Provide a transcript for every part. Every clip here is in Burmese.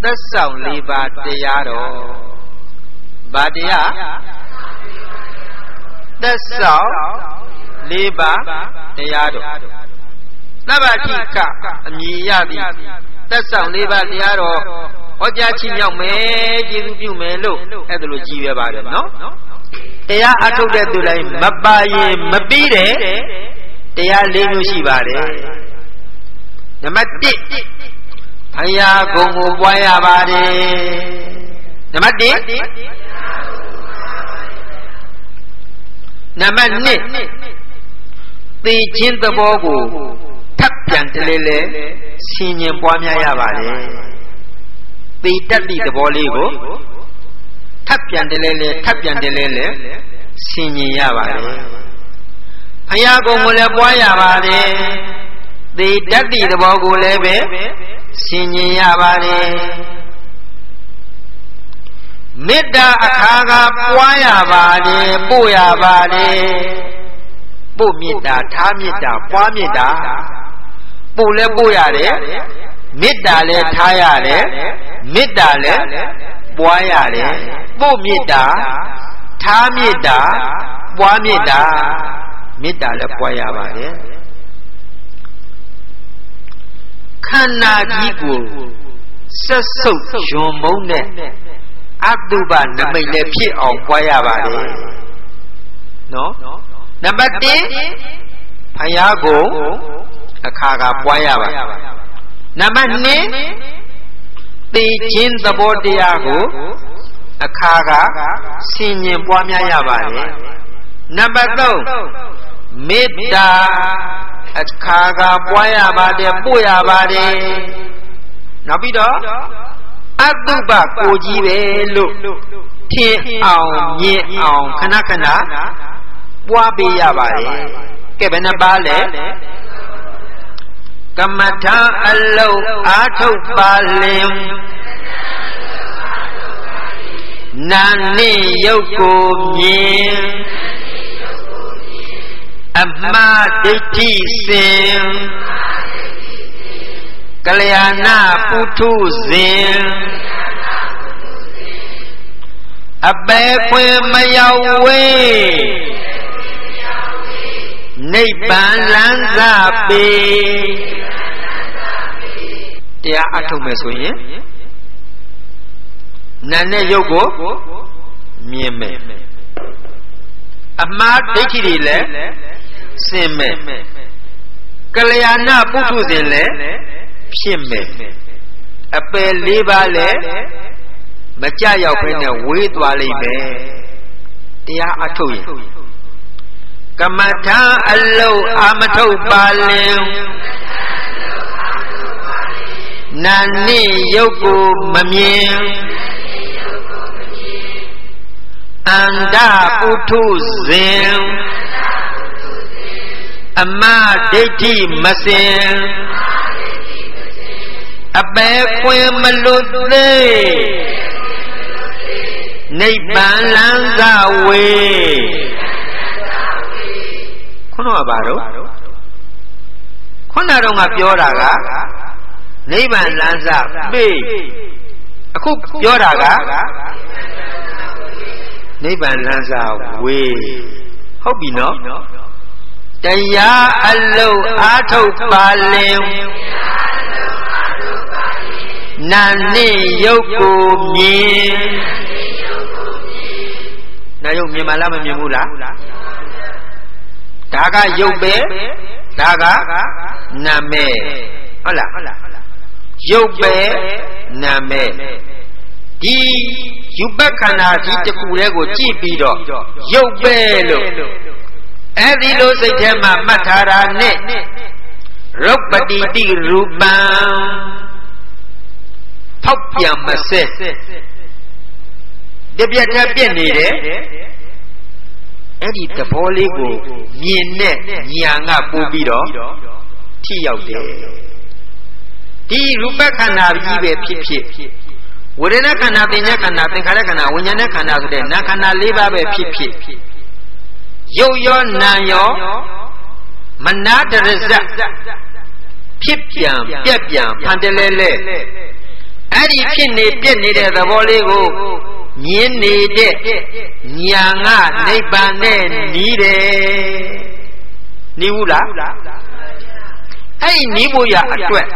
သက်ဆောင်၄ပါးတရားတော်ဘာတရားသက်ဆောင်၄ပါးတရားတော်သဗ္ဗတိကအမည်ရသည်သက်ဆောင်၄ပါးတရားတော်ဟောကြားချီးမြှောက်မယ်ကျေးဇူးပြုမယ်လို့အဲ့ဒါလိုကြည်ရွယ်ပါတယ်နော်တရားအထုတ်တဲ့သူတိုင်းမပါရင်မပြီးတဲ့တရား၄မျိုးရှိပါတယ်နံပါတ်1ဘုရားဂုဏ်ကိုပွားရပါတယ်နံပါတ်1နံပါတ်2သိခြင်းသဘောကိုထပ်ပြန်တလဲလဲဆင်ញင်ပွားများရပါတယ်သိတတ်သည့်သဘောလေးကိုထပ်ပြန်တလဲလဲထပ်ပြန်တလဲလဲဆင်ញင်ရပါတယ်ဘုရားဂုဏ်ကိုလည်းပွားရပါတယ်သိတတ်သည့်သဘောကိုလည်းပဲဆင်ញင်ရပါတယ်မေတ္တာအခါကပွားရပါတယ်ပို့ရပါတယ်ပို့မေတ္တာထားမေတ္တာပွားမေတ္တာပို့လည်းပို့ရတယ်မေတ္တာလည်းထားရတယ်မေတ္တာလည်းပွားရတယ်ပို့မေတ္တာထားမေတ္တာပွားမေတ္တာမေတ္တာလည်းပွားရပါတယ်ခန္ဓာကြီးကိုဆက်ဆုပ်ယွန်မုန်းတဲ့အတုပနမိတ်လည်းဖြစ်အောင်ပွားရပါတယ်နော်နံပါတ်1ဘုရားကိုအခါကပွားရပါနံပါတ်2သိခြင်းသဘောတရားကိုအခါကဆင်ញင်ပွားများရပါတယ်နံပါတ်3မေတ္တာအခါကပွားရပါတယ်ပို့ရပါတယ်နောက်ပြီးတော့အတုပကိုကြီးပဲလို့ထင်အောင်မြင်အောင်ခဏခဏပွားပေးရပါတယ်ကဲဘယ်နှပါလဲကမ္မထာအလုံးအာထုတ်ပါလင်နာနိယုတ်ကိုမြင်အမှားဒိဋ္ဌိစင်ကလျာဏပုထုဇဉ်အပေခွင်မရောက်ဝေးနိဗ္ဗာန်လမ်းစာပေတရားအထုတ်မယ်ဆိုရင်နာနဲ့ရုပ်ကိုမြင်မယ်အမှားဒိဋ္ဌိတွေလည်းစင်မယ်ကလျာဏပုထုဇဉ်လည်းဖြစ်မယ်အပယ်၄ပါးလည်းမကြရောက်ဘဲနဲ့ဝေးသွားလိမ့်မယ်တရားအထုတ်ရင်ကမ္မထာအလုံးအာမထုတ်ပါလင်နာနိယုတ်ကိုမမြင်အန္တပုထုဇဉ်အမဒိဋ္ဌိမစင်အပေခွင်မလွတ်သေးနိဗ္ဗာန်လမ်းစာဝေခုနကဘာတော့ခုနတော့ငါပြောတာကနိဗ္ဗာန်လမ်းစာပေးအခုပြောတာကနိဗ္ဗာန်လမ်းစာဝေဟုတ်ပြီနော်တရားအလုံးအာထုတ်ပါလင်နာနိယုတ်ကိုမြင်နာယုတ်မြင်မလားမမြင်ဘူးလားဒါကယုတ်ပဲဒါကနာမဲဟုတ်လားယုတ်ပဲနာမဲဒီယူပခန္ဓာကြီးတစ်ခုတည်းကိုကြည့်ပြီးတော့ယုတ်ပဲလို့အဲ့ဒီလိုစိတ်ထဲမှာမှတ်ထားတာနဲ့ရုပ်ပတိတိရူပံဖောက်ပြန်မစဲတပြက်တည်းပြည့်နေတယ်အဲ့ဒီသဘောလေးကိုမြင်နဲ့ဉာဏ်ကပို့ပြီးတော့ထိရောက်တယ်ဒီရူပခန္ဓာကြီးပဲဖြစ်ဖြစ်ဝေဒနာခန္ဓာပညာခန္ဓာသင်္ခါရခန္ဓာဝိညာဉ်ခန္ဓာဆိုတဲ့နာခန္ဓာ၄ပါးပဲဖြစ်ဖြစ်ရုပ်ရောနာရောမနာတရဇဖြစ်ပြန်ပြက်ပြန်ဖန်တလဲလဲ အဲ့ဒီဖြစ်နေပြက်နေတဲ့သဘောလေးကိုမြင်နေတဲ့ညာငါနိဗ္ဗာန်နဲ့နီးတယ်နီးဘူးလားအဲ့ဒီနီးဖို့ရအတွက်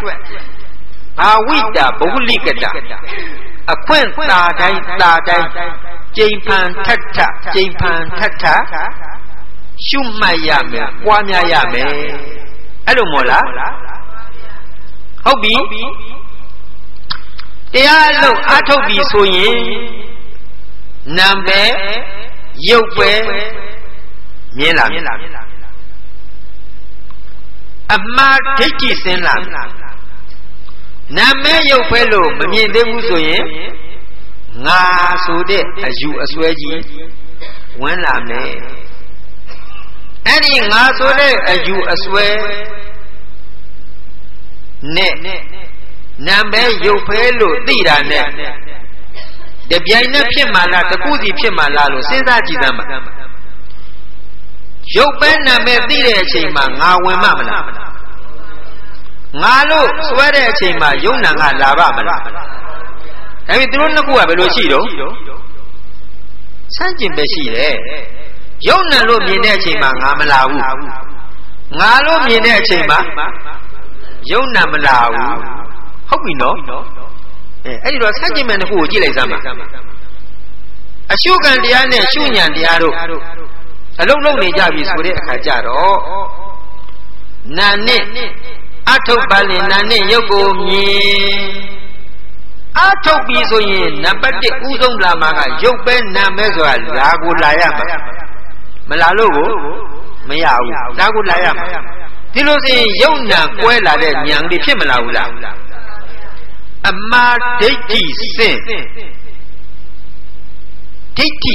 ဘာဝိတာဘဝလိကတာအခွင့်သာတိုင်းကျိန်ဖန်ထထကျိန်ဖန်ထထရှုမှတ်ရမယ်ပွားများရမယ်အဲ့လိုမို့လားဟုတ်ပြီတရားလုံးအထုတ်ပြီဆိုရင်နာမ်ပဲရုပ်ပဲမြင်လာအမှားဒိဋ္ဌိစင်လာနာမဲရုပ်ပဲလို့မမြင်သေးဘူးဆိုရင်ငါဆိုတဲ့အယူအစွဲကြီးဝင်လာမယ်အဲ့ဒီငါဆိုတဲ့အယူအစွဲနဲ့နာမဲရုပ်ပဲလို့သိတာနဲ့တပြိုင်နက်ဖြစ်မှလားတခုစီဖြစ်မှလားလို့စဉ်းစားကြည့်သမ်းပါရုပ်ပဲနာမဲသိတဲ့အချိန်မှာငါဝင်မှမလားငါလို့စွဲတဲ့အချိန်မှာယုံနာကလာပါမလားဒါပေမဲ့သူတို့နှစ်ခုကဘယ်လိုရှိတော့ဆန့်ကျင်ပဲရှိတယ်ယုံနာလို့မြင်တဲ့အချိန်မှာငါမလာဘူးငါလို့မြင်တဲ့အချိန်မှာယုံနာမလာဘူးဟုတ်ပြီနော်အဲ့ဒီတော့ဆန့်ကျင်မဲ့နှစ်ခုကိုကြည့်လိုက်စမ်းပါအရှုခံတရားနဲ့ရှုဉဏ်တရားတို့အလုံးလုံးနေကြပြီဆိုတဲ့အခါကျတော့နာနဲ့အထုတ်ပါလေနာနဲ့ရုပ်ကိုမြင်အထုတ်ပြီဆိုရင်နံပါတ်1ဥဆုံးလာမှာကရုပ်ပဲနာမဲဆိုတာလာကိုလာရမှာမလာလို့ကိုမရဘူးလာကိုလာရမှာဒီလိုဆိုရင်ရုပ်နာကွဲလာတဲ့ဉာဏ်လေးဖြစ်မလာဘူးလားအမှားဒိဋ္ဌိစင်ဒိဋ္ဌိ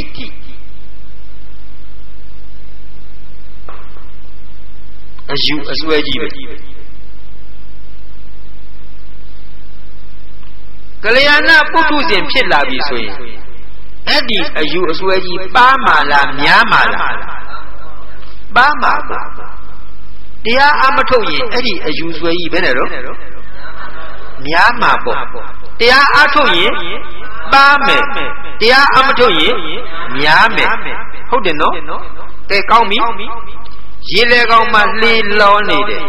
အယူအစွဲကြီးပဲကလျာဏပုထုဇဉ်ဖြစ်လာပြီဆိုရင်အဲ့ဒီအယူအစွဲကြီးပါမှလားများမှလားပါမှပါတရားအမထုတ်ရင်အဲ့ဒီအယူစွဲကြီးဘယ်နဲ့တော့များမှပေါ့တရားအထုတ်ရင်ပါမယ်တရားအမထုတ်ရင်များမယ်ဟုတ်တယ်နော်ကဲကောင်းပြီရေလေကောင်းမှလှေလောနေတယ်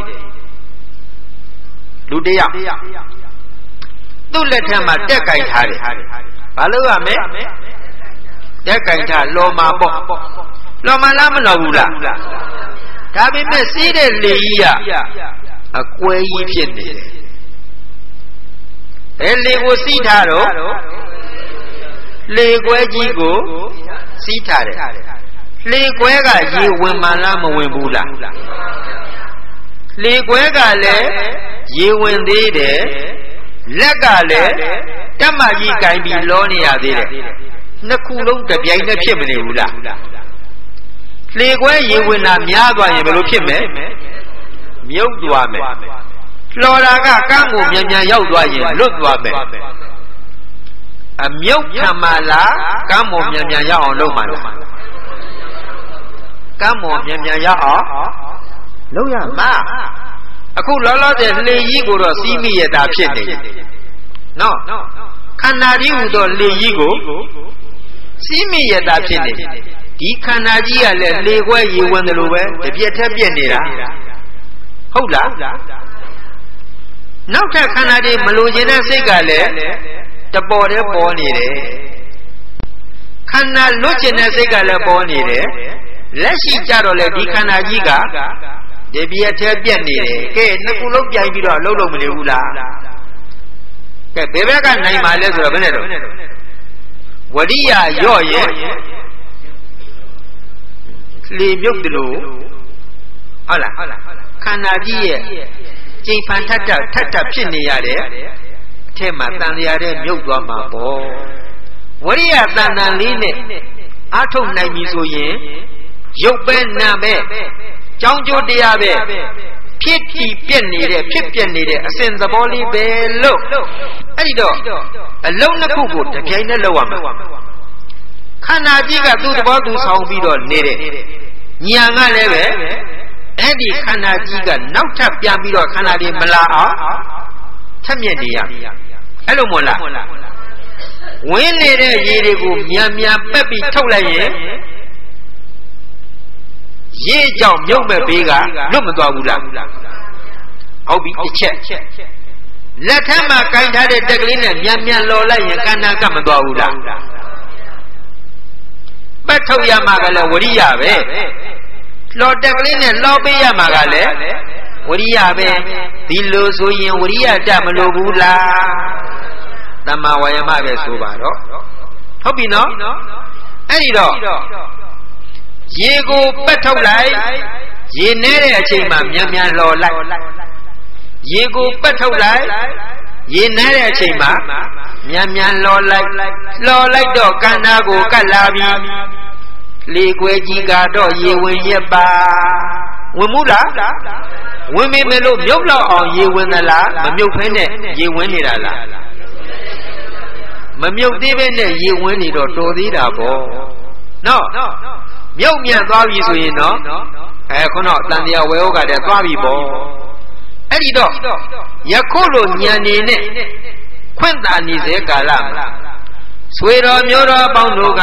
လူတယောက်သူ့လက်ထက်မှာတက်ကင်ထားတယ်ဘာလို့ရမလဲတက်ကင်ထားလော်မာပေါ့လော်မာလားမလော်ဘူးလားဒါပေမဲ့စီးတဲ့လေကြီးကအကွဲကြီးဖြစ်နေတယ်ဘယ်လေကိုစီးထားတော့လေကွဲကြီးကိုစီးထားတယ်လေကွဲကရေဝင်မှလားမဝင်ဘူးလားလေကွဲကလည်းရေဝင်သေးတယ်လက်ကလည်းတက်မကြီးကင်ပြီးလောနေရသေးတယ်နှစ်ခုလုံးတပြိုင်တည်းဖြစ်မနေဘူးလားလေကွဲရေဝင်တာများသွားရင်ဘယ်လိုဖြစ်မလဲမြုပ်သွားမယ်လော်တာကကန်းကိုမြန်မြန်ရောက်သွားရင်လွတ်သွားမယ်အမြုပ်ခံမလားကန်းကိုမြန်မြန်ရောက်အောင်လုပ်မှလားကမ်းမော်မြန်မြန်ရအောင်လုပ်ရမှာအခုလောလောဆယ်လေကြီးကိုတော့စီးမိရတာဖြစ်နေနော်ခန္ဓာကြီးဟူသောလေကြီးကိုစီးမိရတာဖြစ်နေဒီခန္ဓာကြီးကလည်းလေခွဲရေဝင်တယ်လို့ပဲတပြက်ထက်ပြက်နေတာဟုတ်လားနောက်ထပ်ခန္ဓာတွေမလိုချင်တဲ့စိတ်ကလည်းတပေါ်တည်းပေါ်နေတယ်ခန္ဓာလွတ်ချင်တဲ့စိတ်ကလည်းပေါ်နေတယ်လက်ရှိကြတော့လေဒီခန္ဓာကြီးကဒီပြည့်ထဲပြက်နေတယ်ကဲနှစ်ခုလုံးပြိုင်ပြီးတော့လှုပ်လို့မနေဘူးလားကဲဘယ်ဘက်ကနိုင်ပါလဲဆိုတော့ဘယ်နဲ့တော့ဝရိယရော့ရဲ့လေမြုပ်တယ်လို့ဟုတ်လားခန္ဓာကြီးရဲ့ကြိမ်ဖန်ထပ်ဖြစ်နေရတဲ့အထက်မှာတန်လျာတဲ့မြုပ်သွားမှာပေါ့ဝရိယတန်တန်လေးနဲ့အထုတ်နိုင်ပြီဆိုရင်ရုပ်ပဲနာပဲကြောင်းကျိုးတရားပဲဖြစ်ပြီးပြက်နေတဲ့ဖြစ်ပြက်နေတဲ့အစဉ်သဘောလေးပဲလို့အဲ့ဒီတော့အလုံးနှစ်ခုကိုတပြိုင်တည်းလောက်ရမှာခန္ဓာကြီးကသူ့သဘောသူဆောင်ပြီးတော့နေတဲ့ညာကလည်းပဲအဲ့ဒီခန္ဓာကြီးကနောက်ထပ်ပြန်ပြီးတော့ခန္ဓာတွေမလာအောင်ထက်မြက်နေရ အဲ့လိုမို့လားဝင်းနေတဲ့ရေတွေကိုမြန်မြန်ပက်ပြီးထုတ်လိုက်ရင်ရေကြောင့်မြုပ်မဲ့ဘေးကလွတ်မသွားဘူးလားဟုတ်ပြီတစ်ချက်လက်ထက်မှာကင်ထားတဲ့တက်ကလေးနဲ့မြန်မြန်လော်လိုက်ရင်ကန္နာကမသွားဘူးလားပတ်ထုတ်ရမှာကလည်းဝရိယပဲလော်တက်ကလေးနဲ့လော်ပေးရမှာကလည်းဝရိယပဲဒီလိုဆိုရင်ဝရိယတမလို့ဘူးလားသမ္မာဝါယမပဲဆိုပါတော့ဟုတ်ပြီနော်အဲ့ဒီတော့ရေကိုပတ်ထုတ်လိုက်ရေနေတဲ့အချိန်မှာမြန်မြန်လော်လိုက်ရေကိုပတ်ထုတ်လိုက်ရေနေတဲ့အချိန်မှာမြန်မြန်လော်လိုက်တော့ကန္နာကိုကတ်လာပြီလေကွယ်ကြီးကတော့ရေဝင်ရက်ပါဝင်မှုလားဝင်မိမယ်လို့မြုပ်လောက်အောင်ရေဝင်သလားမမြုပ်ဖဲနဲ့ရေဝင်နေတာလားမမြုပ်သေးပဲနဲ့ရေဝင်နေတော့တော်သေးတာပေါ့နော်မြုပ်မြန်သွားပြီဆိုရင်နော်ခုနတန်တရားဝဲဟုတ်ကတည်းသွားပြီပေါ့အဲ့ဒီတော့ယခုလိုညံနေနဲ့ခွင့်တာနေစေကာလမှာဆွေတော်မျိုးတော်ပေါင်းတို့က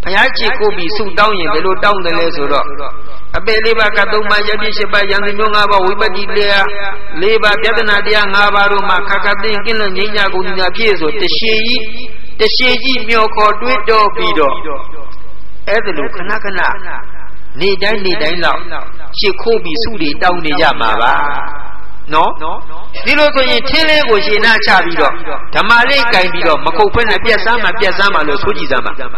ဘုရားကြည်ကိုပြီးဆုတောင်းရင်ဘယ်လိုတောင်းတယ်လဲဆိုတော့အပေလေးပါးကသုံးပါးယတိရှိပါယံသူမျိုး၅ပါးဝိပဿနာတရား၄ပါးပြဒနာတရား၅ပါးတို့မှာခခသိကင်းလွန်ငြိမ်းချကုန်ညာဖြစ်ဆိုတရှည်ကြီးမျောခေါ်တွေးတော်ပြီးတော့အဲ့ဒါလိုခဏနေတိုင်းလောက်ရှစ်ခိုးပြီးဆုတွေတောင်းနေကြမှာပါနော်ဒီလိုဆိုရင်ထင်းလေးကိုရှင်းနာချပြီးတော့ဓမ္မလေးကင်ပြီးတော့မကုတ်ဖက်နဲ့ပြက်စမ်းမှလို့ဆိုကြည့်စမ်းပါပြတ်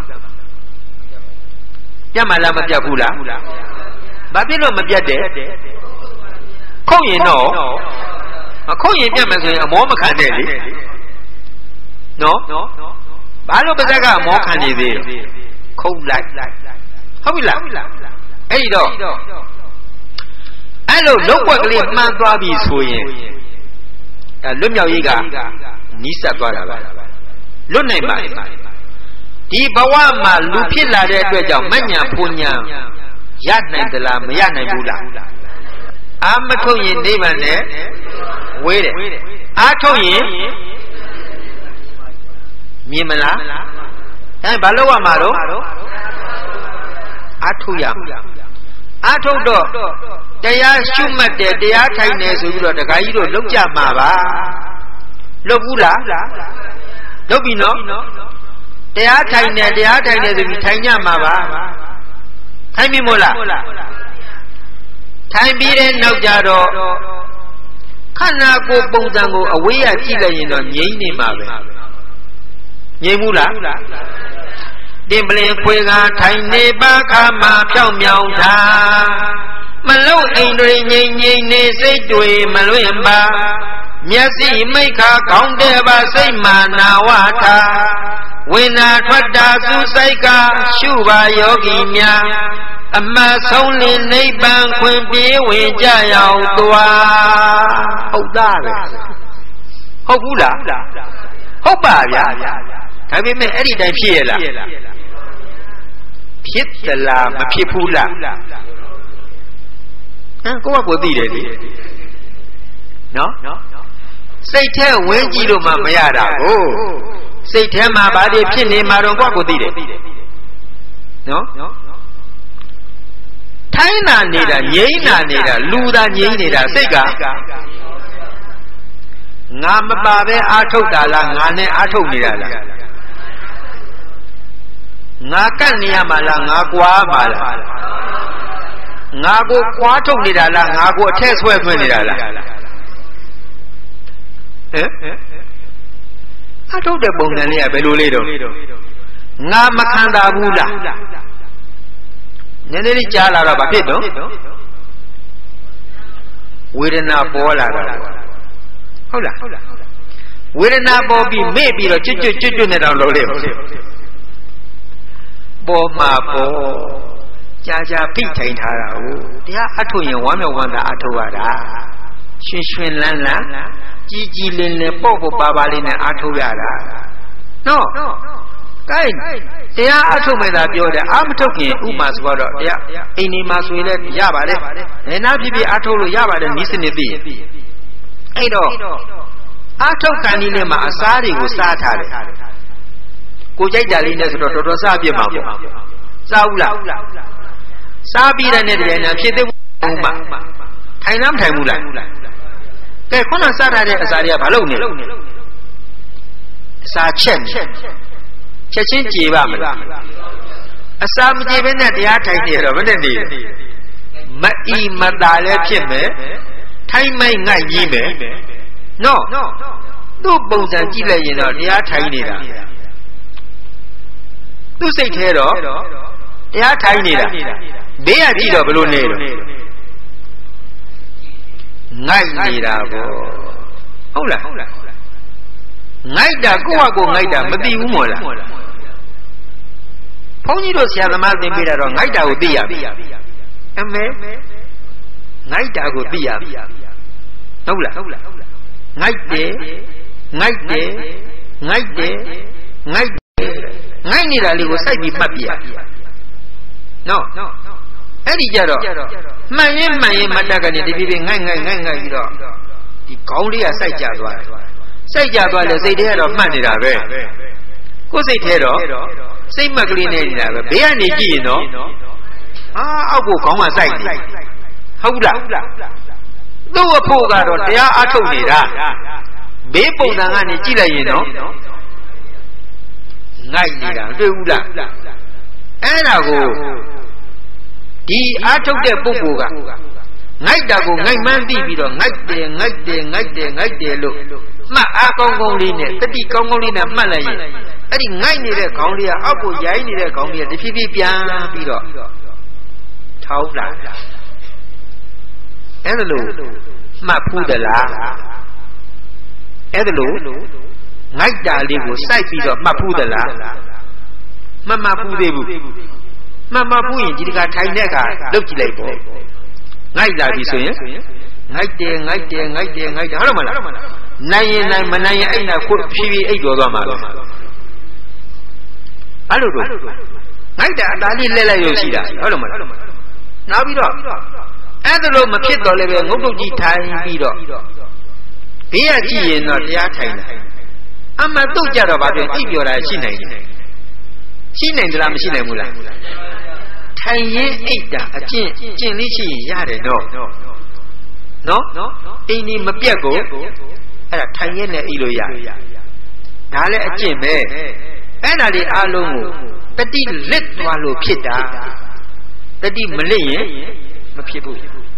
မှလားမပြတ်ဘူးလားဘာဖြစ်လို့မပြတ်တယ်ခုတ်ရင်တော့ခုတ်ရင်ပြတ်မယ်ဆိုရင်အမောမခံနဲ့လေနော်ဘာလို့ပါဇက်ကအမောခံနေသေးလဲခုတ်လိုက်ဟုတ်ပြီလားအဲ့တော့အဲ့လိုလုံးွက်ကလေးမှန်းသွားပြီဆိုရင်လွတ်မြောက်ရေးကနီးစပ်သွားတာပါလွတ်နိုင်ပါဒီဘဝမှာလူဖြစ်လာတဲ့အတွက်ကြောင့်မညံဖုန်ညာရနိုင်သလားမရနိုင်ဘူးလားအာမထုတ်ရင်နိဗ္ဗာန်နဲ့ဝေးတယ်အာထုတ်ရင်မြင်မလားဘာလို့ရမှာတော့အာထုတ်ရအာထုတ်တော့တရားရှုမှတ်တယ်တရားထိုင်တယ်ဆိုပြီးတော့တခါကြီးတို့လောက်ကြမှာပါလောက်ဘူးလားလောက်ပြီနော်တရားထိုင်တယ်ဆိုပြီးထိုင်ကြမှာပါထိုင်ပြီမို့လားထိုင်ပြီးတဲ့နောက်ကြတော့ခန္ဓာကိုယ်ပုံစံကိုအဝေးရကြည့်လိုက်ရင်တော့ငြိမ့်နေမှာပဲငြိမ့်ဘူးလားတင်ပလင်ခွေကထိုင်နေပါခါမှာဖြောင်းမြောင်းတာမလုံးအိမ်တွေငြိမ့်နေစိတ်တွေမလွင့်ပါမျက်စိမိတ်ခါကောင်းတဲ့ပါစိတ်မာနာဝထာဝိနာထွက်တာစုဆိုင်ကရှုပါယောဂီများအမတ်ဆုံးလင်းနိဗ္ဗာန်ခွင်ပြေးဝင်ကြရောက်သွားဟုတ်သားပဲဟုတ်ဘူးလားဟုတ်ပါဗျာဒါပေမဲ့အဲ့ဒီတိုင်းဖြစ်ရလားဖြစ်သလားမဖြစ်ဘူးလားကိုယ့်ဘကိုသိတယ်လေနော်စိတ်ထဲဝင်ကြည့်လို့မှမရတာကိုစိတ်ထဲမှာဘာတွေဖြစ်နေမှာတော့ကိုယ့်ကိုသိတယ်နော်ထိုင်းနာနေတာငြိမ့်နာနေတာလူသာငြိမ့်နေတာစိတ်ကငါမပါပဲအာထုတ်တာလားငါနဲ့အာထုတ်နေတာလားငါကန့်နေရမှာလားငါကွာမှာလားငါကိုကွာထုတ်နေတာလားငါကိုအထက်ဆွဲသွင်းနေတာလားအာထုတ်တဲ့ပုံစံလေးကဘယ်လိုလေးတော့ငါမခံတာဘူးလားနည်းနည်းလေးကြားလာတော့ဘာဖြစ်တော့ဝေဒနာပေါ်လာတာဟုတ်လားဝေဒနာပေါ်ပြီးမေ့ပြီးတော့ကျွတ်နဲ့တော့လုံးလေးပေါ်မှာပေါ်ကြာဖိထိုင်ထားတာကိုတရားအထုတ်ရင်ဝမ်းမြောက်ဝမ်းသာအထုတ်ရတာရွှင်လန်းကြီးလင်းပေါ့ပါလေးနဲ့အထုတ်ရတာနော်ကဲတရားအထုတ်မဲ့သာပြောတယ်အာမထုတ်ခင်ဥမာဆိုတော့တရားအိမ်နေမှာဆိုရင်လည်းရပါတယ်နေနာဖြစ်အထုတ်လို့ရပါတယ်နီးစနစ်သိအဲ့တော့ အားထုတ်ကန်ဒီနဲ့မှာအစားတွေကိုစားထားတယ်ကိုကြိုက်တာလေးနဲ့ဆိုတော့တော်တော်စားပြစ်မှာပေါ့စားဘူးလားစားပြီးတဲ့နဲ့တည်းနဲ့ဖြစ်သေးဘူးမှထိုင်လားမထိုင်ဘူးလားကဲခုနစားထားတဲ့အစာတွေကဘာလုပ်နေလဲအစာချက်ချင်းကြေပါမလားအစာမကြေဘဲနဲ့တရားထိုင်နေတော့ဘယ်နဲ့နေမအီမတာလည်းဖြစ်မယ်ထိုင်မိုက်ငိုက်ကြီးမယ်နော်သူ့ပုံစံကြည့်လိုက်ရင်တော့တရားထိုင်နေတာသူ့စိတ်ထဲတော့တရားထိုင်နေတာဘေးကကြည့်တော့ဘယ်လိုနေတော့ငိုက်နေတာပေါ့ဟုတ်လားငိုက်တာကိုယ့်ဟာကိုယ်ငိုက်တာမသိဘူးမို့လားဘုန်းကြီးတို့ဆရာသမားသင်ပေးတာတော့ငိုက်တာကိုသိရပြီအမေငိုက်တာကိုသိရပြီဟုတ်လားငိုက်တယ်ငိုက်တယ်ငိုက်တယ်ငိုက်တယ်ငိုက်နေတာလေးကိုစိုက်ပြီးမှတ်ပြရနော်အဲ့ဒီကြတော့မှန်ရင်မတ်တက်ကနေတဖြည်းဖြည်းငိုက်ပြီးတော့ဒီခေါင်းလေးကစိုက်ကြသွားတယ်စိုက်ကြသွားလဲစိတ်ထဲကတော့မှတ်နေတာပဲကိုယ်စိတ်ထဲတော့စိတ်မှတ်ကလေးနဲ့နေတာပဲဘေးကနေကြည့်ရင်တော့အောက်ကိုခေါင်းကစိုက်နေဟုတ်လားသူ့အဖို့ကတော့တရားအထုတ်နေတာဘေးပုံစံကနေကြည့်လိုက်ရင်တော့ငိုက်နေတာတွေ့ဘူးလားအဲ့ဒါကိုဒီအထုတ်တဲ့ပုဂ္ဂိုလ်ကငိုက်တာကိုငိုက်မှန်းသိပြီးတော့ငိုက်တယ်လို့မှတ်အားကောင်းကောင်းလေးနဲ့တတိကောင်းကောင်းလေးနဲ့မှတ်လိုက်ရင်အဲ့ဒီငိုက်နေတဲ့ခေါင်းလေးကအောက်ကိုရိုင်းနေတဲ့ခေါင်းလေးကတဖြည်းဖြည်းပြန်ပြီးတော့ထောက်လာအဲ့ဒါလို့မှတ်ဖူးသလားအဲ့ဒါလို့ငိုက်တာလေးကိုစိုက်ပြီးတော့မှတ်ဖူးသလားမမှတ်ဖူးသေးဘူးမှတ်ဖူးရင်ဒီတခါထိုင်တဲ့အခါလုတ်ကြည့်လိုက်ပေါ့ငိုက်လာပြီဆိုရင်ငိုက်တယ်ဟုတ်တယ်မလားနိုင်ရင်နိုင်မနိုင်ရင်အဲ့နာခုဖြည်းဖြည်းအိတ်တော်သွားမှာပဲအဲ့လိုတော့ငိုက်တာအသားလေးလဲလိုက်ရုပ်ရှိတာဟုတ်တယ်မလားနောက်ပြီးတော့အဲ့ဒါလို့မဖြစ်တော့လည်းပဲငုတ်တုတ်ကြီးထိုင်ပြီးတော့ဘေးကကြည့်ရင်တော့တရားထိုင်တာအမှတုတ်ကြတော့ဗာပြန်အိပ်ပြောတာရှိနိုင်တယ်ရှိနိုင်သလားမရှိနိုင်ဘူးလားထိုင်ရင်အိတ်တာအကျင့်လေးရှိရင်ရတယ်တော့နော်အိမ်ဒီမပြတ်ကိုအဲ့ဒါထိုင်ရင်လည်းအိပ်လို့ရတယ်ဒါလည်းအကျင့်ပဲအဲ့ဒါလေးအားလုံးကိုတတိလစ်သွားလို့ဖြစ်တာတတိမလစ်ရင်မဖြစ်ဘူး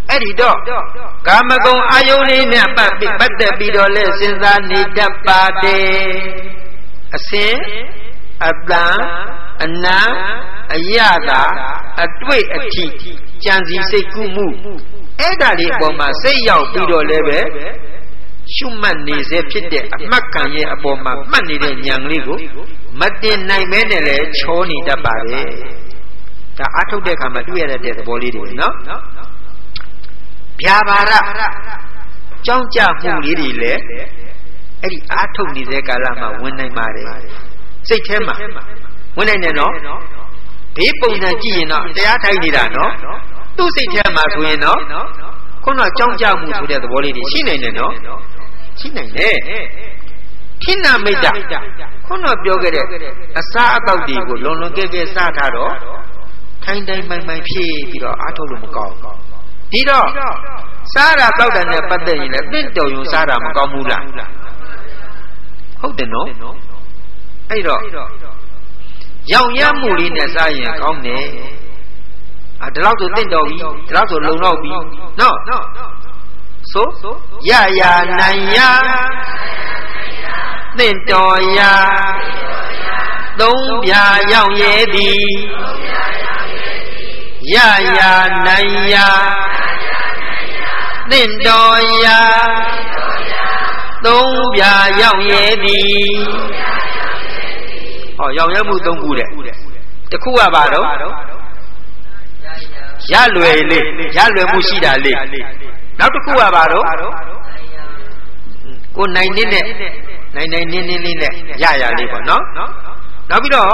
အဲ့ဒီတော့ကာမဂုဏ်အာယုန်လေးနဲ့ပတ်သက်ပြီးတော့လဲစဉ်းစားနေတတ်ပါတယ်အစဉ်အတန်အနာအယတာအတွေ့အထိကြံစီစိတ်ကူးမှုအဲ့ဒါလေးအပေါ်မှာစိတ်ရောက်ပြီးတော့လည်းပဲရှုမှတ်နေစေဖြစ်တဲ့အမှတ်ခံရဲ့အပေါ်မှာမှတ်နေတဲ့ဉာဏ်ကလေးကိုမတင်နိုင်မဲနဲ့လည်းချောနေတတ်ပါတယ်ဒါအထုတ်တဲ့အခါမှာတွေ့ရတဲ့သဘောလေးတွေနော်ဗျာပါရကြောင်းကြမှုလေးတွေလည်းအဲ့ဒီအထုတ်နေတဲ့ကာလမှာဝင်နိုင်ပါတယ်စိတ်ထဲမှာဝင်နိုင်တယ်နော်ဘေးပုံစံကြည့်ရင်တော့တရားထိုင်နေတာနော်သူ့စိတ်ထဲမှာဆိုရင်တော့ခုနကကြောင်းကြမှုဆိုတဲ့သဘောလေးတွေရှိနိုင်တယ်နော်ရှိနိုင်တယ်ခိဏမိတ်တာခုနပြောခဲ့တဲ့အစားအသောက်တွေကိုလွန်ကဲစားထားတော့ထိုင်တိုင်းမိုင်ဖြည့်ပြီးတော့အားထုတ်လို့မကောင်းဒီတော့စားတာတောက်တယ်နဲ့ပတ်သက်ရင်လည်းသင့်တော်ရုံစားတာမကောင်းဘူးလားဟုတ်တယ်နော်အဲ့တော့ရောင်ရမ်းမှုလေးနဲ့စားရင်ကောင်းတယ်ဒီလောက်ဆိုသင့်တော်ပြီဒီလောက်ဆိုလုံတော့ပြီနော်ဆိုရရနိုင်ရသင့်တော်ရာသုံးပြရောက်ရဲ့သည်ရရနိုင်ရသင့်တော်ရာသုံးပြရောက်ရဲ့သည်ဟောရောက်ရမှုသုံးခုတဲ့တခုကဘာတော့ရလွယ်လေးရလွယ်မှုရှိတာလေးနောက်တစ်ခုကဘာတော့ကိုနိုင်နင်းနဲ့နိုင်နင်းလေးနဲ့ရရလေးပေါ့နော်နောက်ပြီးတော့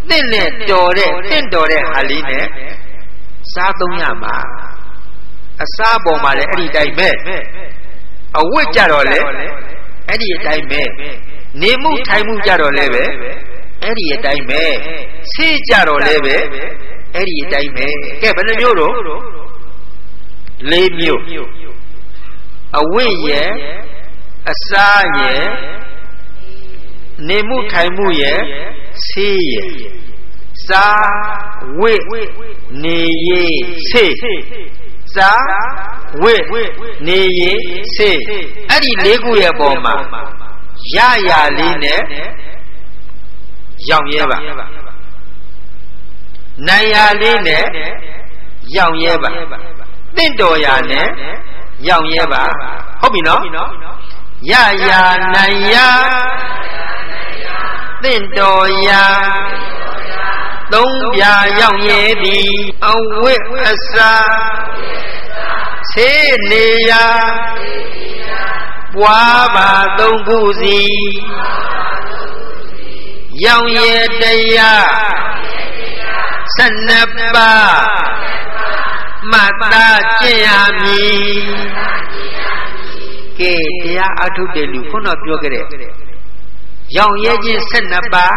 သင့်နဲ့တော်တဲ့ဟာလေးနဲ့စားသုံးရမှာအစားပေါ်မှာလည်းအဲ့ဒီတိုင်းပဲအဝတ်ကြတော့လေ အဲ့ဒီအတိုင်းပဲနေမှုထိုင်မှုကြတော့လည်းပဲအဲ့ဒီအတိုင်းပဲဆေးကြတော့လည်းပဲအဲ့ဒီအတိုင်းပဲကဲဘယ်နှမျိုးတော့၄မျိုးအဝိရဲ့အစားရဲ့နေမှုထိုင်မှုရဲ့ဆေးရဲ့စားဝိနေရေးဆေးစားဝိနေရေးဆေးအဲ့ဒီ၄ခုရဲ့ပုံမှာရရလေးနဲ့ရောက်ရဲပါနိုင်ရလေးနဲ့ရောက်ရဲပါတင့်တော်ရာနဲ့ရောက်ရဲပါဟုတ်ပြီနော်ရရနိုင်ရတင့်တော်ရာသုံးပြရောက်ရဲသည်အဝိအစာဆေးနေရာပွားပါသုံးခုစီရောက်ရဲတရား12ပါးမှတ်သားကျင့်ရမည်ကဲတရားအထုတ်တဲ့လူခုနပြောခဲ့တဲ့ရောင်ရဲခြင်း12ပါး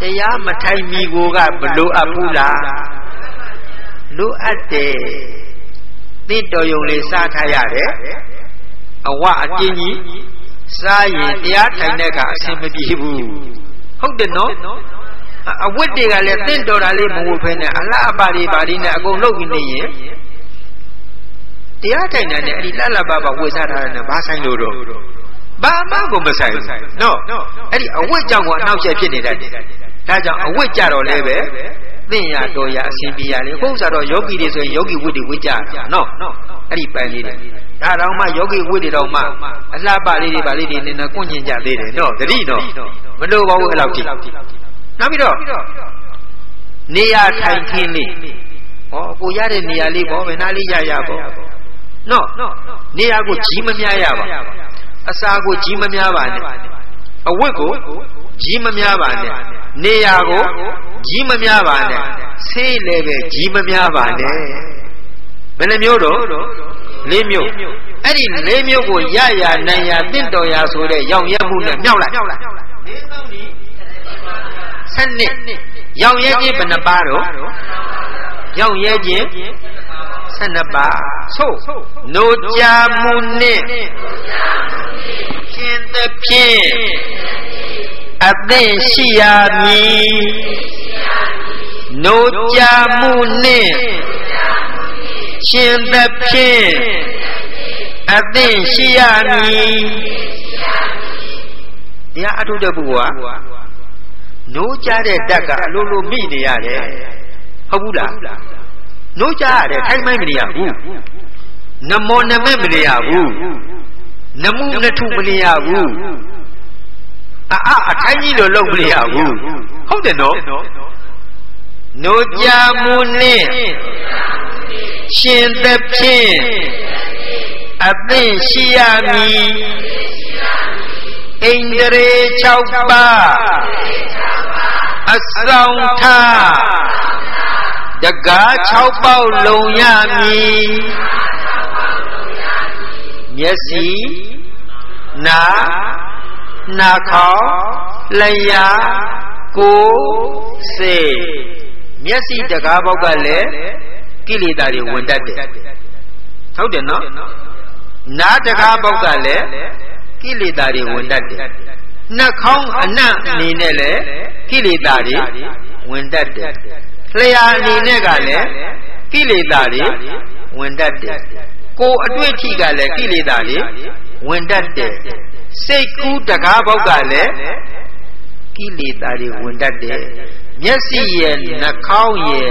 တရားမထိုင်မီကိုကဘလို့အပ်ဘူးလားလိုအပ်တယ်သိတော်ယုံလေးစားထားရတယ်အဝအတင်းကြီးစားရင်တရားထိုင်တဲ့ကအဆင်မပြေဘူးဟုတ်တယ်နော်အဝတ်တွေကလည်းသိတော်တာလေးမဟုတ်ဖ ೇನೆ အလားအပါတွေပါလိနဲ့အကုန်လုပ်ပြီးနေရင်တရားထိုင်တဲ့အဲ့ဒီလှလှပပဝေစားထားတဲ့ဘာဆိုင်လို့တော့ဘာမှကိုမဆိုင်ဘူးနော်အဲ့ဒီအဝတ်ကြောင့်ကအနောက်ကျဖြစ်နေတတ်တယ်ဒါကြောင့်အဝတ်ကြတော့လည်းပဲသိရတော်ရအစဉ်ပြေရလေအခုဆိုတော့ယောဂီတွေဆိုရင်ယောဂီဝတ်တွေဝတ်ကြတာနော်အဲ့ဒီပန်းလေးတွေဒါတော့မှယောဂီဝတ်တွေတော့မှအလှပလေးတွေပါလေးတွေနည်းနည်းကွန့်ကျင်ကြသေးတယ်နော်တတိနော်မလို့ပါဘူးအဲ့လောက်ကြည့်နောက်ပြီးတော့နေရာထိုင်ခင်းလေးဟောကိုရတဲ့နေရာလေးပေါ့ဘယ်နာလေးရပေါ့နော်နေရာကိုကြီးမများရပါအစာကိုကြီးမများပါနဲ့အဝတ်ကိုကြီးမများပါနဲ့နေရာကိုကြီးမများပါနဲ့ဆေးလည်းပဲကြီးမများပါနဲ့ဘယ်နှမျိုးတော့၄မျိုးအဲ့ဒီ၄မျိုးကိုရရနိုင်ရတင့်တော်ရဆိုတဲ့ရောင်ရဲမှုနဲ့မြောက်လိုက်စနစ်ရောင်ရဲခြင်းဘယ်နှပါတော့ရောင်ရဲခြင်း12ပါးဆိုနိုကြမှုနဲ့ရှင်သဖြင့်အသင့်ရှိရမည်နိုကြမှုနဲ့ရှင်သဖြင့်အသင့်ရှိရမည်တရားအထုတဲ့ပုဂ္ဂိုလ်ကနိုးကြတဲ့ဓာတ်ကအလိုလိုမိနေရတယ်ဟုတ်ဘူးလားနိုးကြရတယ်ထိုင်မိုင်းမနေရဘူးနမောနမဲမနေရဘူးနမှုနထုမနေရဘူးအထိုင်ကြီးလိုလုပ်မနေရဘူးဟုတ်တယ်နော်နိုးကြမှုနဲ့ရှင်သဖြင့်အသင့်ရှိရမည်ဣန္ဒြေ6ပါးအဆောင်ထားတကား6ပေါက်လုံးရမည်မျက်စိနာနှာခေါင်းလျှာကိုယ်စိတ်မျက်စိတကားပေါက်ကလည်းကိလေသာတွေဝင်တတ်တယ်ဟုတ်တယ်နော်နားတကားပေါက်ကလည်းကိလေသာတွေဝင်တတ်တယ်နှာခေါင်းအနံ့အနေနဲ့လည်းကိလေသာတွေဝင်တတ်တယ်လျှာအနေနဲ့ကလည်းကိလေသာတွေဝင်တတ်တယ်ကိုယ်အတွေ့အထိကလည်းကိလေသာတွေဝင်တတ်တယ်စိတ်ကူးတကားပေါက်ကလည်းကိလေသာတွေဝင်တတ်တယ်မျက်စိရဲ့နှာခေါင်းရဲ့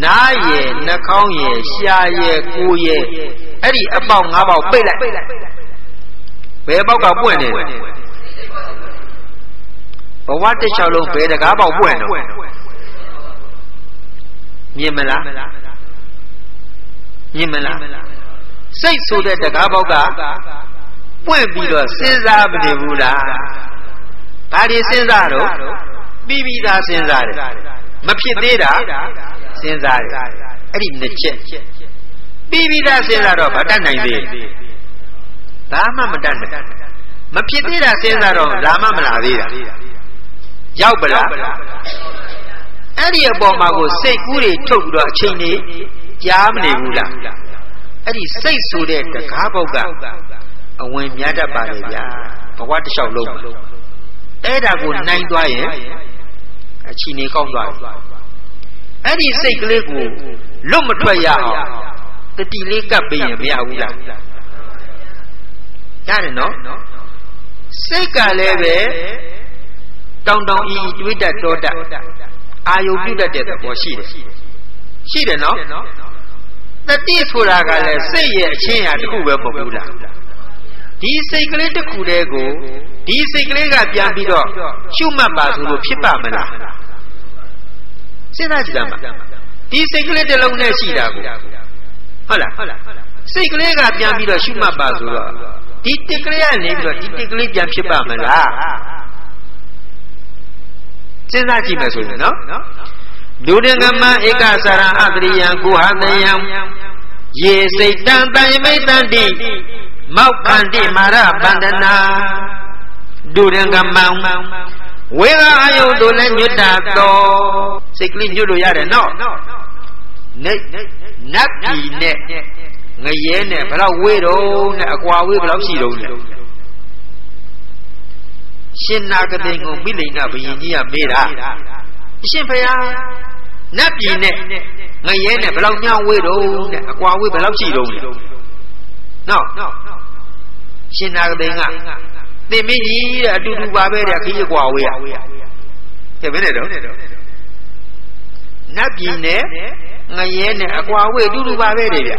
နားရဲ့နှာခေါင်းရဲ့ရှားရဲ့ကိုယ်ရဲ့အဲ့ဒီအပေါက်၅ပေါက်ပိတ်လိုက်ဘယ်ပေါက်ကပွင့်နေလဲဘဝတစ်လျှောက်လုံးဘယ်တကားပေါက်ပွင့်တော့မြင်မလားစိတ်ဆိုတဲ့တကားပေါက်ကပွင့်ပြီးတော့စဉ်းစားမနေဘူးလားဘာတွေစဉ်းစားတော့ပြီးသားစဉ်းစားတယ်မဖြစ်သေးတာစဉ်းစားတယ်အဲ့ဒီနှစ်ချက်ပြီးသားစဉ်းစားတော့မတတ်နိုင်သေးဘာမှမတတ်နိုင် မဖြစ်သေးတာစဉ်းစားတော့လာမလာသေးတာရောက်ပလားအဲ့ဒီအပေါ်မှာကိုစိတ်ကူးတွေထုတ်ပြီးတော့အချိန်ကြီးကြားမနေဘူးလားအဲ့ဒီစိတ်ဆိုတဲ့တကားပေါက်ကအဝင်များတတ်ပါလေဗျာဘဝတစ်လျှောက်လုံးအဲ့ဒါကိုနိုင်သွားရင်အချိန်ကြီးကောင်းသွားတယ်အဲ့ဒီစိတ်ကလေးကိုလွတ်မထွက်ရအောင်တတိလေးကပ်ပေးရင်မရဘူးလားရတယ်နော်စိတ်ကလည်းပဲတောင်တောင်အီတွေးတတ်တော်တတ်အာယုပြုတတ်တဲ့သဘောရှိတယ်နော်တတိဆိုတာကလည်းစိတ်ရဲ့အချင်းအရာတစ်ခုပဲမဟုတ်ဘူးလားဒီစိတ်ကလေးတစ်ခုတည်းကိုဒီစိတ်ကလေးကပြန်ပြီးတော့ရှုမှတ်ပါဆိုလို့ဖြစ်ပါမလားစဉ်းစားကြည့်ပါဒီစိတ်ကလေးတစ်လုံးနဲ့ရှိတာကိုဟုတ်လားစိတ်ကလေးကပြန်ပြီးတော့ရှုမှတ်ပါဆိုတော့ဒီတစ်ကလေးကနေပြီးတော့ဒီတစ်ကလေးပြန်ဖြစ်ပါမလားစဉ်းစားကြည့်မယ်ဆိုရင်နော်ဒုရကမဧကသရအတရိယံကုဟတယံယေစိတ်တံတယမိတံတိမောက္ခန္တိမာရပန္ဒနာဒုရကမံဝေဃအာယုတို့လည်းညွတ်တာတော့စိတ်ကလေးညွတ်လို့ရတယ်နော်နတ်ပြည်နဲ့ငရဲနဲ့ဘယ်တော့ဝေးတော့နဲ့အကွာဝေးဘယ်တော့ရှိတော့လဲရှင်နာကတိန်ကိုမိလိန်ကဘုရင်ကြီးကမေးတာအရှင်ဘုရားနတ်ပြည်နဲ့ငရဲနဲ့ဘယ်တော့ညဝေးတော့နဲ့အကွာဝေးဘယ်တော့ရှိတော့လဲနော်ရှင်နာကတိန်ကသင်မင်းကြီးတဲ့အတူတူပါပဲတဲ့ခီးအကွာဝေးရကဲဘယ်နဲ့တော့နတ်ပြည်နဲ့ငရဲနဲ့အကွာဝေးအတူတူပါပဲတဲ့ဗျ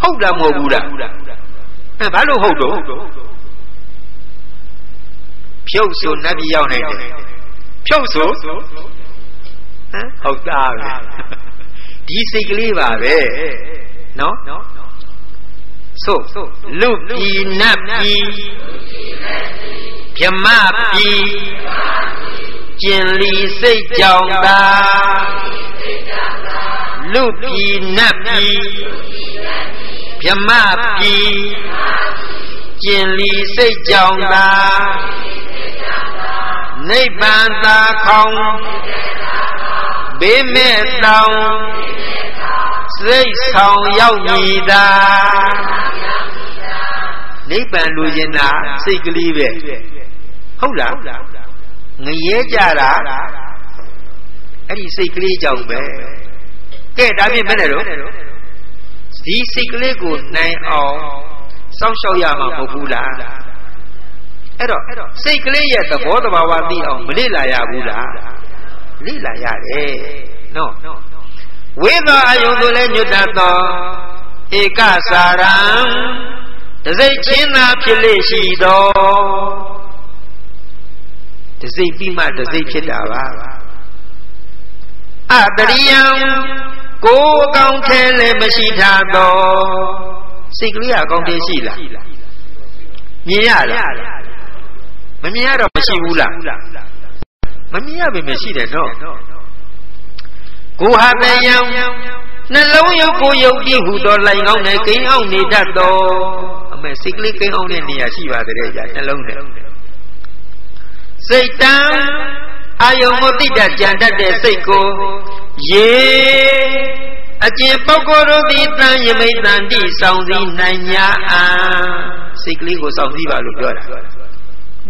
ဟုတ်လားမဟုတ်ဘူးလားဘာလို့ဟုတ်တော့ဖြုတ်ဆိုနတ်ပြည်ရောက်နိုင်တယ်ဖြုတ်ဆိုဟုတ်သားပဲဒီစိတ်ကလေးပါပဲနော်ဆိုလူပြည်နတ်ပြည်ဗြဟ္မပြည်ကျင်လီစိတ်ကြောင့်သာလူပြည်နတ်ပြည်ဗြဟ္မပြည်ကျင်လီစိတ်ကြောင့်သာနိဗ္ဗာန်သာခေါင်ဘေးမဲ့တောင်စိတ်ဆောင်ရောက်မည်သာနိဗ္ဗာန်လိုချင်တာစိတ်ကလေးပဲဟုတ်လားငရဲကြတာအဲ့ဒီစိတ်ကလေးကြောင့်ပဲကဲဒါဖြင့်မနဲ့တော့ဒီစိတ်ကလေးကိုနိုင်အောင်စောင့်ရှောက်ရမှာမဟုတ်ဘူးလားအဲ့တော့စိတ်ကလေးရဲ့သဘောတဘာဝသိအောင်မလေ့လာရဘူးလားလေ့လာရတယ်နော်ဝေသောအယုံတို့လည်းညွတ်တတ်သောဧကစာရံတစိတ်ချင်းသာဖြစ်လေရှိသောတစိတ်ပြီးမှတစိတ်ဖြစ်တာပါအတရိယံကိုယ်အကောင်းထဲလည်းမရှိထားသောစိတ်ကလေးအကောင်းထဲရှိလားမြင်ရလားမမြင်ရတော့မရှိဘူးလားမမြင်ရပေမဲ့ရှိတယ်နော်ကိုဟာတယံနှလုံးရုပ်ကိုယုတ်ကြည်ဟူသောလိုင်ကောင်းနဲ့ကိန်းအောင်နေတတ်သောအမေစိတ်ကလေးကိန်းအောင်တဲ့နေရာရှိပါတဲ့ကြာနှလုံးနဲ့စိတ်တံအာယုံမသိတတ်ကြံတတ်တဲ့စိတ်ကိုရေအကျင့်ပုဂ္ဂိုလ်တို့သည်တန်ယမိတ်တန်တိဆောင်စည်းနိုင်ညာစိတ်ကလေးကိုဆောင်စည်းပါလို့ပြောတာ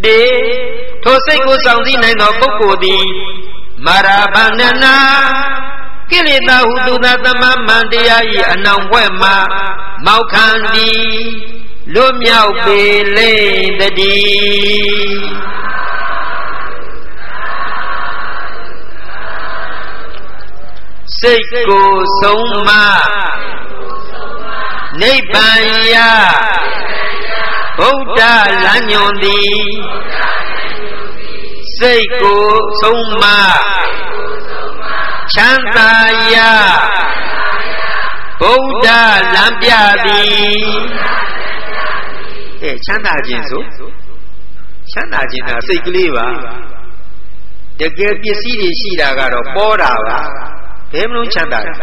တေထိုစိတ်ကိုဆောင်စည်းနိုင်သောပုဂ္ဂိုလ်သည်မာရဗန္ဒနာကိလေသာဟုသူသာသမမန္တရား၏အနောင်ဘွဲ့မှာမောက္ခန္တိလွတ်မြောက်ပေလေတည်းစိတ်ကိုဆုံးမနိဗ္ဗာန်ရဗုဒ္ဓလမ်းညွန်သည်စိတ်ကိုဆုံးမချမ်းသာရဗုဒ္ဓလမ်းပြသည်ချမ်းသာခြင်းဆိုချမ်းသာခြင်းကစိတ်ကလေးပါတကယ်ပစ္စည်းတွေရှိတာကတော့ပေါ်တာပါဘယ်မလို့ချမ်းသာလဲ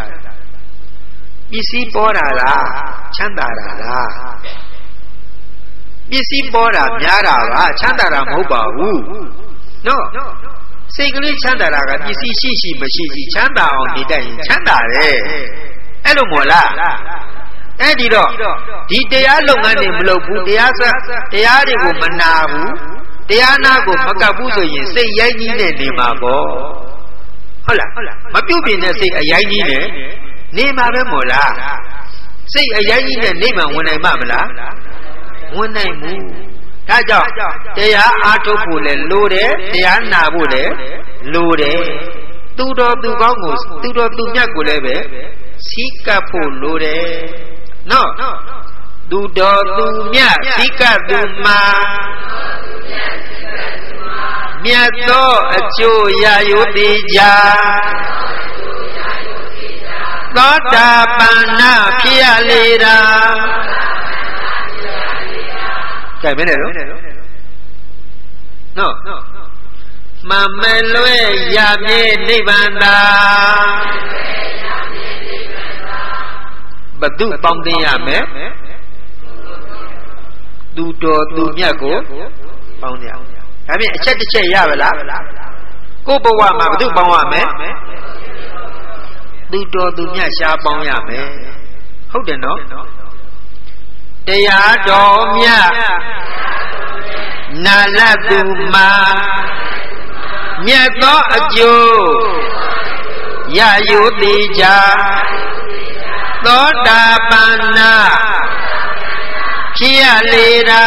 ပစ္စည်းပေါ်တာလားချမ်းသာတာလား ပစ္စည်းပေါ်တာများတာပါချမ်းသာတာမဟုတ်ပါဘူးနော်စိတ်ကလေးချမ်းသာတာကပစ္စည်းရှိရှိမရှိရှိချမ်းသာအောင်နေတတ်ရင်ချမ်းသာတယ်အဲ့လိုမို့လားအဲ့ဒီတော့ဒီတရားလုပ်ငန်းတွေမလုပ်ဘူးတရားတွေကိုမနာဘူးတရားနာကိုမကပ်ဘူးဆိုရင်စိတ်ရိုက်ကြီးနဲ့နေမှာပေါ့ဟုတ်လားမပြုတ်ပြင်းတဲ့စိတ်အရိုက်ကြီးနဲ့နေမှာပဲမို့လားစိတ်အရိုက်ကြီးနဲ့နေမှဝင်နိုင်မှာမလားဝင်နိုင်ဘူးဒါကြောင့်တရားအားထုတ်ဖို့လည်းလိုတယ်တရားနာဖို့လည်းလိုတယ်သူတော်သူကောင်းကိုသူတော်သူမြတ်ကိုလည်းပဲစီကပ်ဖို့လိုတယ်နော်သူတော်သူမြတ်စီကပ်သူမှာမြတ်သောအကျိုးရယူတိကြသောတာပန္နဖြစ်ရလေတာကြိုက်မလဲနော်မမလွဲရမြေနိဗ္ဗာန်သာဘသူပေါင်းသိရမယ်သူတော်သူမြတ်ကိုပေါင်းရဒါဖြင့်အချက်တစ်ချက်ရပါလားကိုယ့်ဘဝမှာဘသူပေါင်းရမယ်သူတော်သူမြတ်ရှားပေါင်းရမယ်ဟုတ်တယ်နော်တရားတော်မြတ်နာလသူမှာမြတ်သောအကျိုးရယူတိကြသောတာပန္နဖြစ်ရလေတာ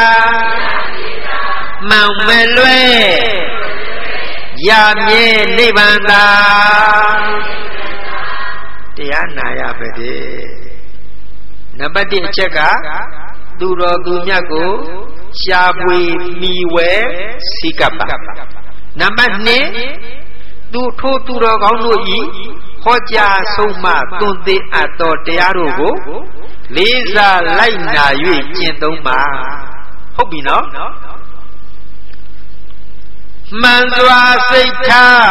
မောင်မလွဲရမြဲနိဗ္ဗာန်သာတရားနာရပဲတဲ့နံပါတ်1အချက်ကသူတော်သူမြတ်ကိုရှားပွေမိဝဲစိကပ်ပါနံပါတ်2သူထိုးသူတော်ကောင်းတို့ဤဟောကြားဆုံးမသွန်သင်အပ်သောတရားတို့ကိုလေးစားလိုက်နာ၍ကျင့်သုံးပါဟုတ်ပြီနော်မှန်စွာစိတ်ထား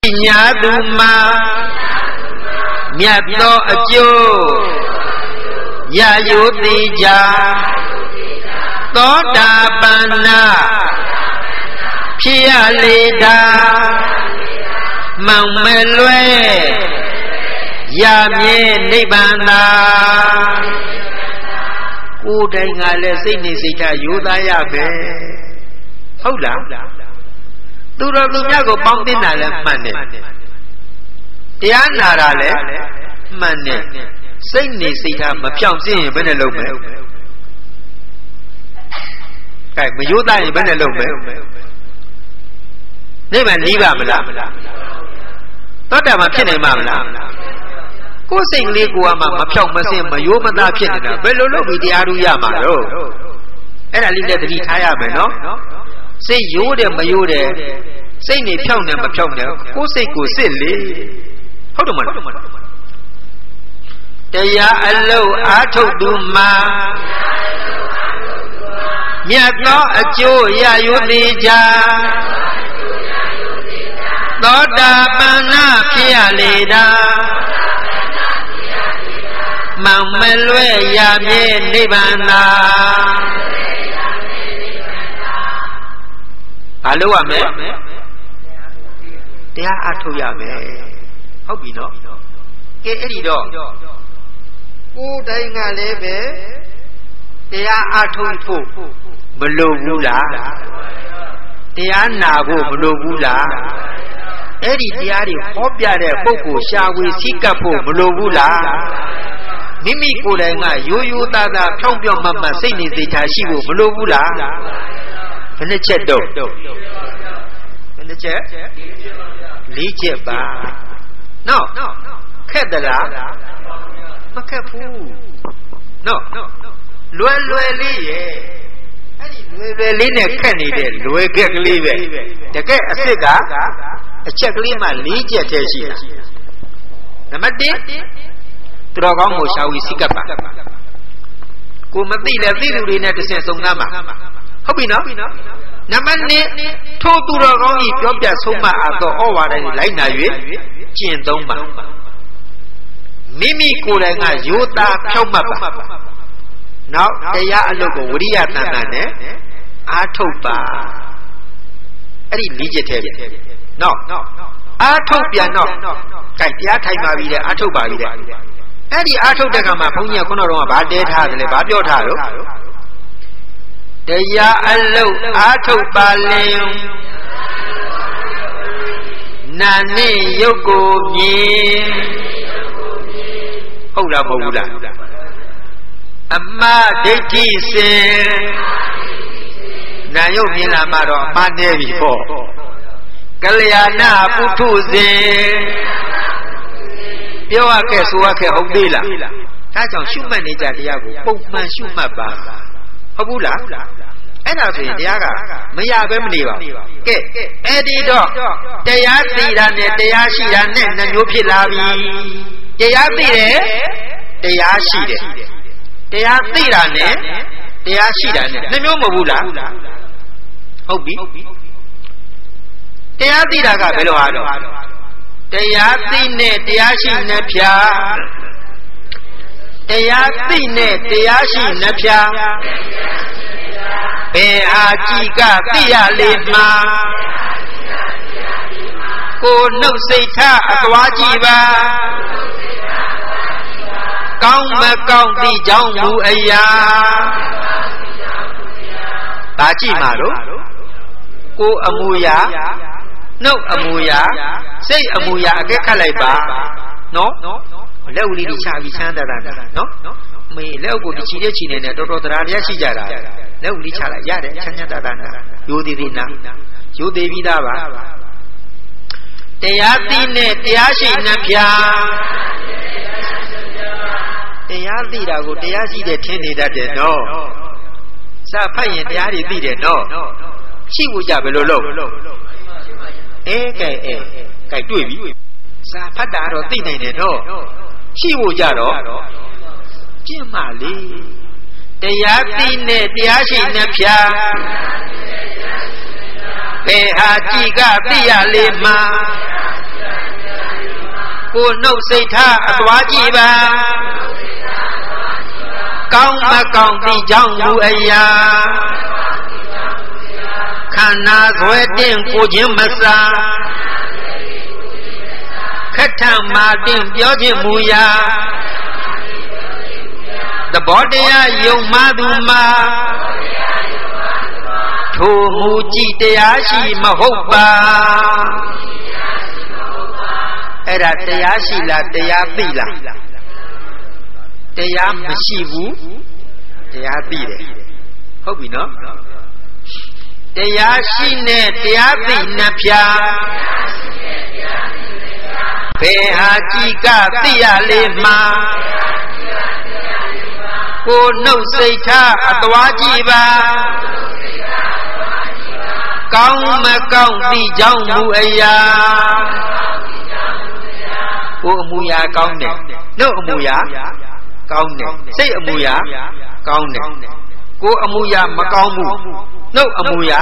ပညာသူမှာမြတ်သောအကျိုးရယူတိကြသောတာပန္နဖြစ်ရလေတာမောင်မလွဲရမြဲနိဗ္ဗာန်သာကိုယ်တိုင်ကလည်းစိတ်နေစိတ်ထားယူသားရမယ်ဟုတ်လားသူတော်သူမြတ်ကိုပေါင်းသိတာလည်းမှန်တယ်တရားနာတာလည်းမှန်တယ်စိတ်နေစိတ်ထားမဖြောင့်စင်းရင်ဘယ်နဲ့လုပ်မလဲကဲမယူသားရင်ဘယ်နဲ့လုပ်မလဲနိဗ္ဗာန်နီးပါမလားသောတာပန်ဖြစ်နိုင်မှာမလားကိုယ်စိတ်ကလေးကိုယ်ကမှမဖြောင့်မစင်းမယိုးမသားဖြစ်နေတာဘယ်လိုလုပ်ပြီးတရားထူးရမှာတော့အဲ့ဒါလေးနဲ့သတိထားရမယ်နော်စိတ်ယိုးတယ်မယိုးတယ်စိတ်နေဖြောင့်တယ်မဖြောင့်တယ်ကိုယ်စိတ်ကိုစစ်လေဟုတ်တယ်မလားတရားအလုံးအားထုတ်သူမှာမြတ်သောအကျိုးရယူတိကြသောတာပန္နဖြစ်ရလေတာမောင်မလွဲရမြဲနိဗ္ဗာန်သာဘာလို့ရမလဲတရားအားထုတ်ရမယ်ဟုတ်ပြီနော်ကဲအဲ့ဒီတော့ကိုယ်တိုင်ကလည်းပဲတရားအားထုတ်ဖို့မလိုဘူးလားတရားနာဖို့မလိုဘူးလားအဲ့ဒီတရားတွေဟောပြတဲ့ပုဂ္ဂိုလ်ရှားဝေစိကပ်ဖို့မလိုဘူးလားမိမိကိုယ်တိုင်ကရိုးရိုးသားသားဖြောင်းပြောင်းမှတ်မှတ်စိတ်နေစိတ်ထားရှိဖို့မလိုဘူးလားဘယ်နှချက်တော့ဘယ်နှချက်4ချက်ပါနော်ခက်သလားမခက်ဘူးနော်လွယ်လွယ်လေးရဲ့အဲ့ဒီလွယ်လွယ်လေးနဲ့ခက်နေတဲ့လွယ်ခက်ကလေးပဲတကယ်အစ်စ်ကအချက်ကလေးမှ4ချက်တည်းရှိတာနံပါတ်1သူတော်ကောင်းကိုရှာဝီစိကပ်ပါကိုမသိလဲသိလူတွေနဲ့တစ်ဆင့်စုံစမ်းပါဟုတ်ပြီနော်နံပါတ်2ထိုသူတော်ကောင်းကြီးပြောပြဆုံးမအပ်သောဩဝါဒတွေလိုက်နာ၍ကျင့်သုံးပါမိမိကိုယ်တိုင်ကရိုးသားဖြောက်မှတ်ပါ နောက်တရားအလုပ်ကိုဝိရိယတန်တန်နဲ့အားထုတ်ပါအဲ့ဒီ၄ချက်ထဲပဲနော်အားထုတ်ပြန်တော့ကြိုက်တရားထိုင်ပါပြီတဲ့အားထုတ်ပါပြီတဲ့အဲ့ဒီအားထုတ်တဲ့ကမှာဘုန်းကြီးကခုနကတော့ဗာတဲထားတယ်လေဗာပြောထားလို့တရားအလုပ်အားထုတ်ပါလင်နာနဲ့ရုပ်ကိုမြင်ဟုတ်လားမဟုတ်ဘူးလားအမဒိဋ္ဌိစင်နာယုတ်မြင်လာမှတော့အမှားနေပြီပေါ့ကလျာဏပုထုဇဉ်ပြောရခဲ့ဆိုရခဲ့ဟုတ်သေးလားဒါကြောင့်ရှုမှတ်နေကြတရားကိုပုံမှန်ရှုမှတ်ပါဟုတ်ဘူးလားအဲ့ဒါဆိုရင်တရားကမရပဲမနေပါဘူးကဲအဲ့ဒီတော့တရားသိတာနဲ့တရားရှိတာနဲ့နှမျိုးဖြစ်လာပြီတရားသိတယ်တရားရှိတယ်တရားသိတာနဲ့တရားရှိတာနဲ့နှမျိုးမဟုတ်ဘူးလားဟုတ်ပြီတရားသိတာကဘယ်လိုအားတော့တရားသိနဲ့တရားရှိနဲ့ဖြာတရားသိနဲ့တရားရှိနဲ့ဖြာဘယ်ဟာကြည်ကသိရလေမှာကိုနှုတ်စိတ်ထားအသွားကြည့်ပါကောင်းမကောင်းသိကြောင်းမူအရာဒါကြည့်မှာလို့ကိုအမူအရာနှုတ်အမူအရာစိတ်အမူအရာအကဲခတ်လိုက်ပါနော်လက်ဦးလေးတွေချပြီးချမ်းသာတာနော်မေလက်ဦးကိုဒီချီတဲ့ချီနေတဲ့တော်တော်တရားတရားရှိကြတာလက်ဦးလေးချလိုက်ရတယ်ချမ်းချမ်းသာသာရိုးသေးသေးနာရိုးသေးပြီးသားပါတရားသိနဲ့တရားရှိနှဖျားတရားသိတာကိုတရားရှိတဲ့ထင်နေတတ်တယ်နော်စာဖတ်ရင်တရားတွေသိတယ်နော်ရှိဖို့ကြဘယ်လိုလုပ်ကဲတွေ့ပြီစာဖတ်တာတော့သိနိုင်တယ်နော်ရှိဖို့ကြတော့ပြင့်မှလေတရားသိနဲ့တရားရှိနှဖျားဘယ်ဟာကြည်ကသိရလေမှာကိုနှုတ်စိတ်ထားအသွားကြည့်ပါကောင်းမကောင်းသိကြောင်းမူအရာခန္ဓာဆွဲတင်ကိုခြင်းမစားခဋ္ဌမာတင်ပြောခြင်းမူရာသဘောတရားယုံမှသူမှာထိုမူကြည်တရားရှိမဟုတ်ပါအဲ့ဒါတရားရှိလားတရားသိလားတရားမရှိဘူးတရားသိတယ်ဟုတ်ပြီနော်တရားရှိနဲ့တရားသိနှဖျားဘယ်ဟာကြည်ကသိရလေမှာကိုနှုတ်စိတ်ထားအသွားကြည့်ပါကောင်းမကောင်းသိကြောင်းမူအရာကိုအမူအရာကောင်းတယ်နှုတ်အမူအရာကောင်းတယ်စိတ်အမူအရာကောင်းတယ်ကိုအမူအရာမကောင်းဘူးနှုတ်အမူအရာ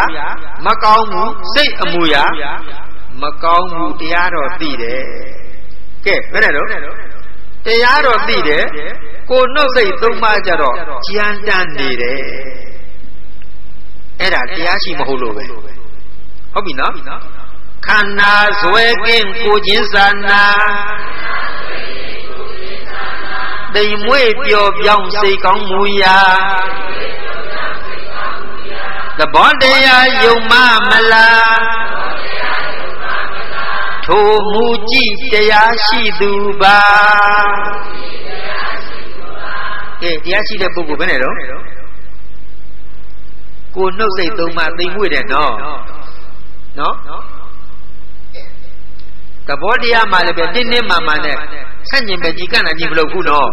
မကောင်းဘူးစိတ်အမူအရာမကောင်းဘူးတရားတော်သိတယ်ကဲဘယ်နဲ့တော့တရားတော်သိတယ်ကိုနှုတ်စိတ်သုံးပါးကြတော့ကြမ်းတမ်းနေတယ်အဲ့ဒါတရားရှိမဟုတ်လို့ပဲဟုတ်ပြီနော်ခန္ဓာဇွဲကင်းကိုချင်းစာနာတိမ်မွေ့ပျော်ပြောင်းစိတ်ကောင်းမူရာသဘောတရားယုံမမလားထိုမူကြည်တရားရှိသူပါကဲတရားရှိတဲ့ပုဂ္ဂိုလ်ဘယ်နဲ့တော့ကိုနှုတ်စိတ်သုံးပါးသိမ်မွေ့တယ်နော်သဘောတရားမှလည်းပဲတင်းတင်းမာမာနဲ့ဆန့်ကျင်ပဲကြီးကန့်တာကြီးမလုပ်ဘူးနော်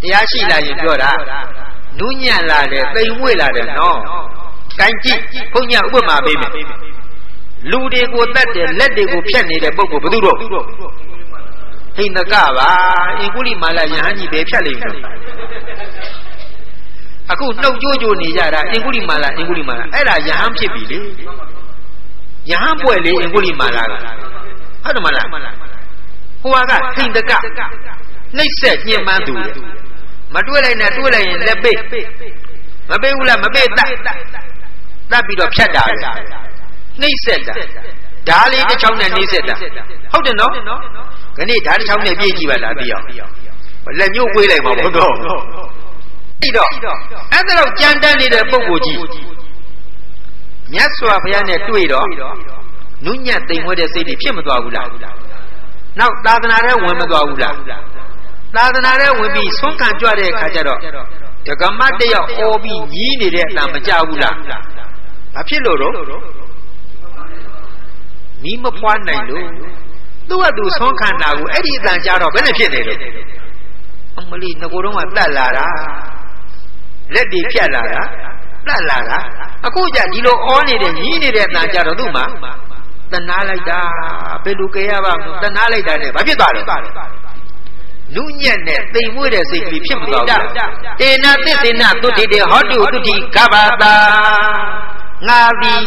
တရားရှိလာရင်ပြောတာနူးညံ့လာတယ်သိမ်မွေ့လာတယ်နော်ကိုင်းကြည့်ဘုန်းကြီးဥပမာပေးမယ်လူတွေကိုတတ်တယ်လက်တွေကိုဖြတ်နေတဲ့ပုဂ္ဂိုလ်ဘယ်သူတော့ဟိန္ဒကပါအင်္ဂုလိမာလယဟန်ကြီးပဲဖြတ်လိမ့်မယ်အခုနှုတ်ကြိုးကြိုးနေကြတာအင်္ဂုလိမာလအဲ့ဒါယဟန်ဖြစ်ပြီလေယဟန်ပွဲလေအင်္ဂုလိမာလကဟုတ်တယ်မလားဟိုကဟိန္ဒကနှိမ့်ဆက်ညှဉ်းပန်းသူ မတွေ့လိုက်နဲ့တွေ့လိုက်ရင်လက်ပိတ်မပိတ်ဘူးလားမပိတ်တတ်ပြီးတော့ဖြတ်တာလေနှိမ့်ဆက်တာဓာလေးတစ်ချောင်းနဲ့နှိမ့်ဆက်တာဟုတ်တယ်နော်ခဏဓာတစ်ချောင်းနဲ့ပြည့်ကြည့်ပါလားပြီးအောင်လက်ညှိုးဝေးလိုက်မှာဘုတော့ပြီးတော့အဲ့ဒါတော့ကြမ်းတမ်းနေတဲ့ပုဂ္ဂိုလ်ကြီးမြတ်စွာဘုရားနဲ့တွေ့တော့နုညံ့သိမ်မွေးတဲ့စိတ်တွေဖြစ်မသွားဘူးလားနောက်သာသနာထဲဝင်မသွားဘူးလားသာသနာထဲဝင်ပြီးဆုံးခံကြွတဲ့အခါကျတော့ဒကမတယောက်အော်ပြီးညီးနေတဲ့အတန်မကြဘူးလားဘာဖြစ်လို့တော့မီးမဖွားနိုင်လို့သူ့ကသူဆုံးခံတာကိုအဲ့ဒီအတန်ကြတော့ဘယ်နဲ့ဖြစ်နေလဲအမလီငကိုတော့ကတတ်လာတာလက်တွေဖြတ်လာတာတတ်လာတာအခုကြဒီလိုအောနေတဲ့ညီးနေတဲ့အတန်ကြတော့သူ့မှာတနာလိုက်တာဘယ်လိုကြရပါ့မလို့တနာလိုက်တာနဲ့ဘာဖြစ်သွားလဲနုညံ့နဲ့တိမ်မွေးတဲ့စိတ်ကလေးဖြစ်မသွားဘူးတေနာသစ္စေနသုတိတေဟောတုတုတိကဗ္ဗတာငါသည်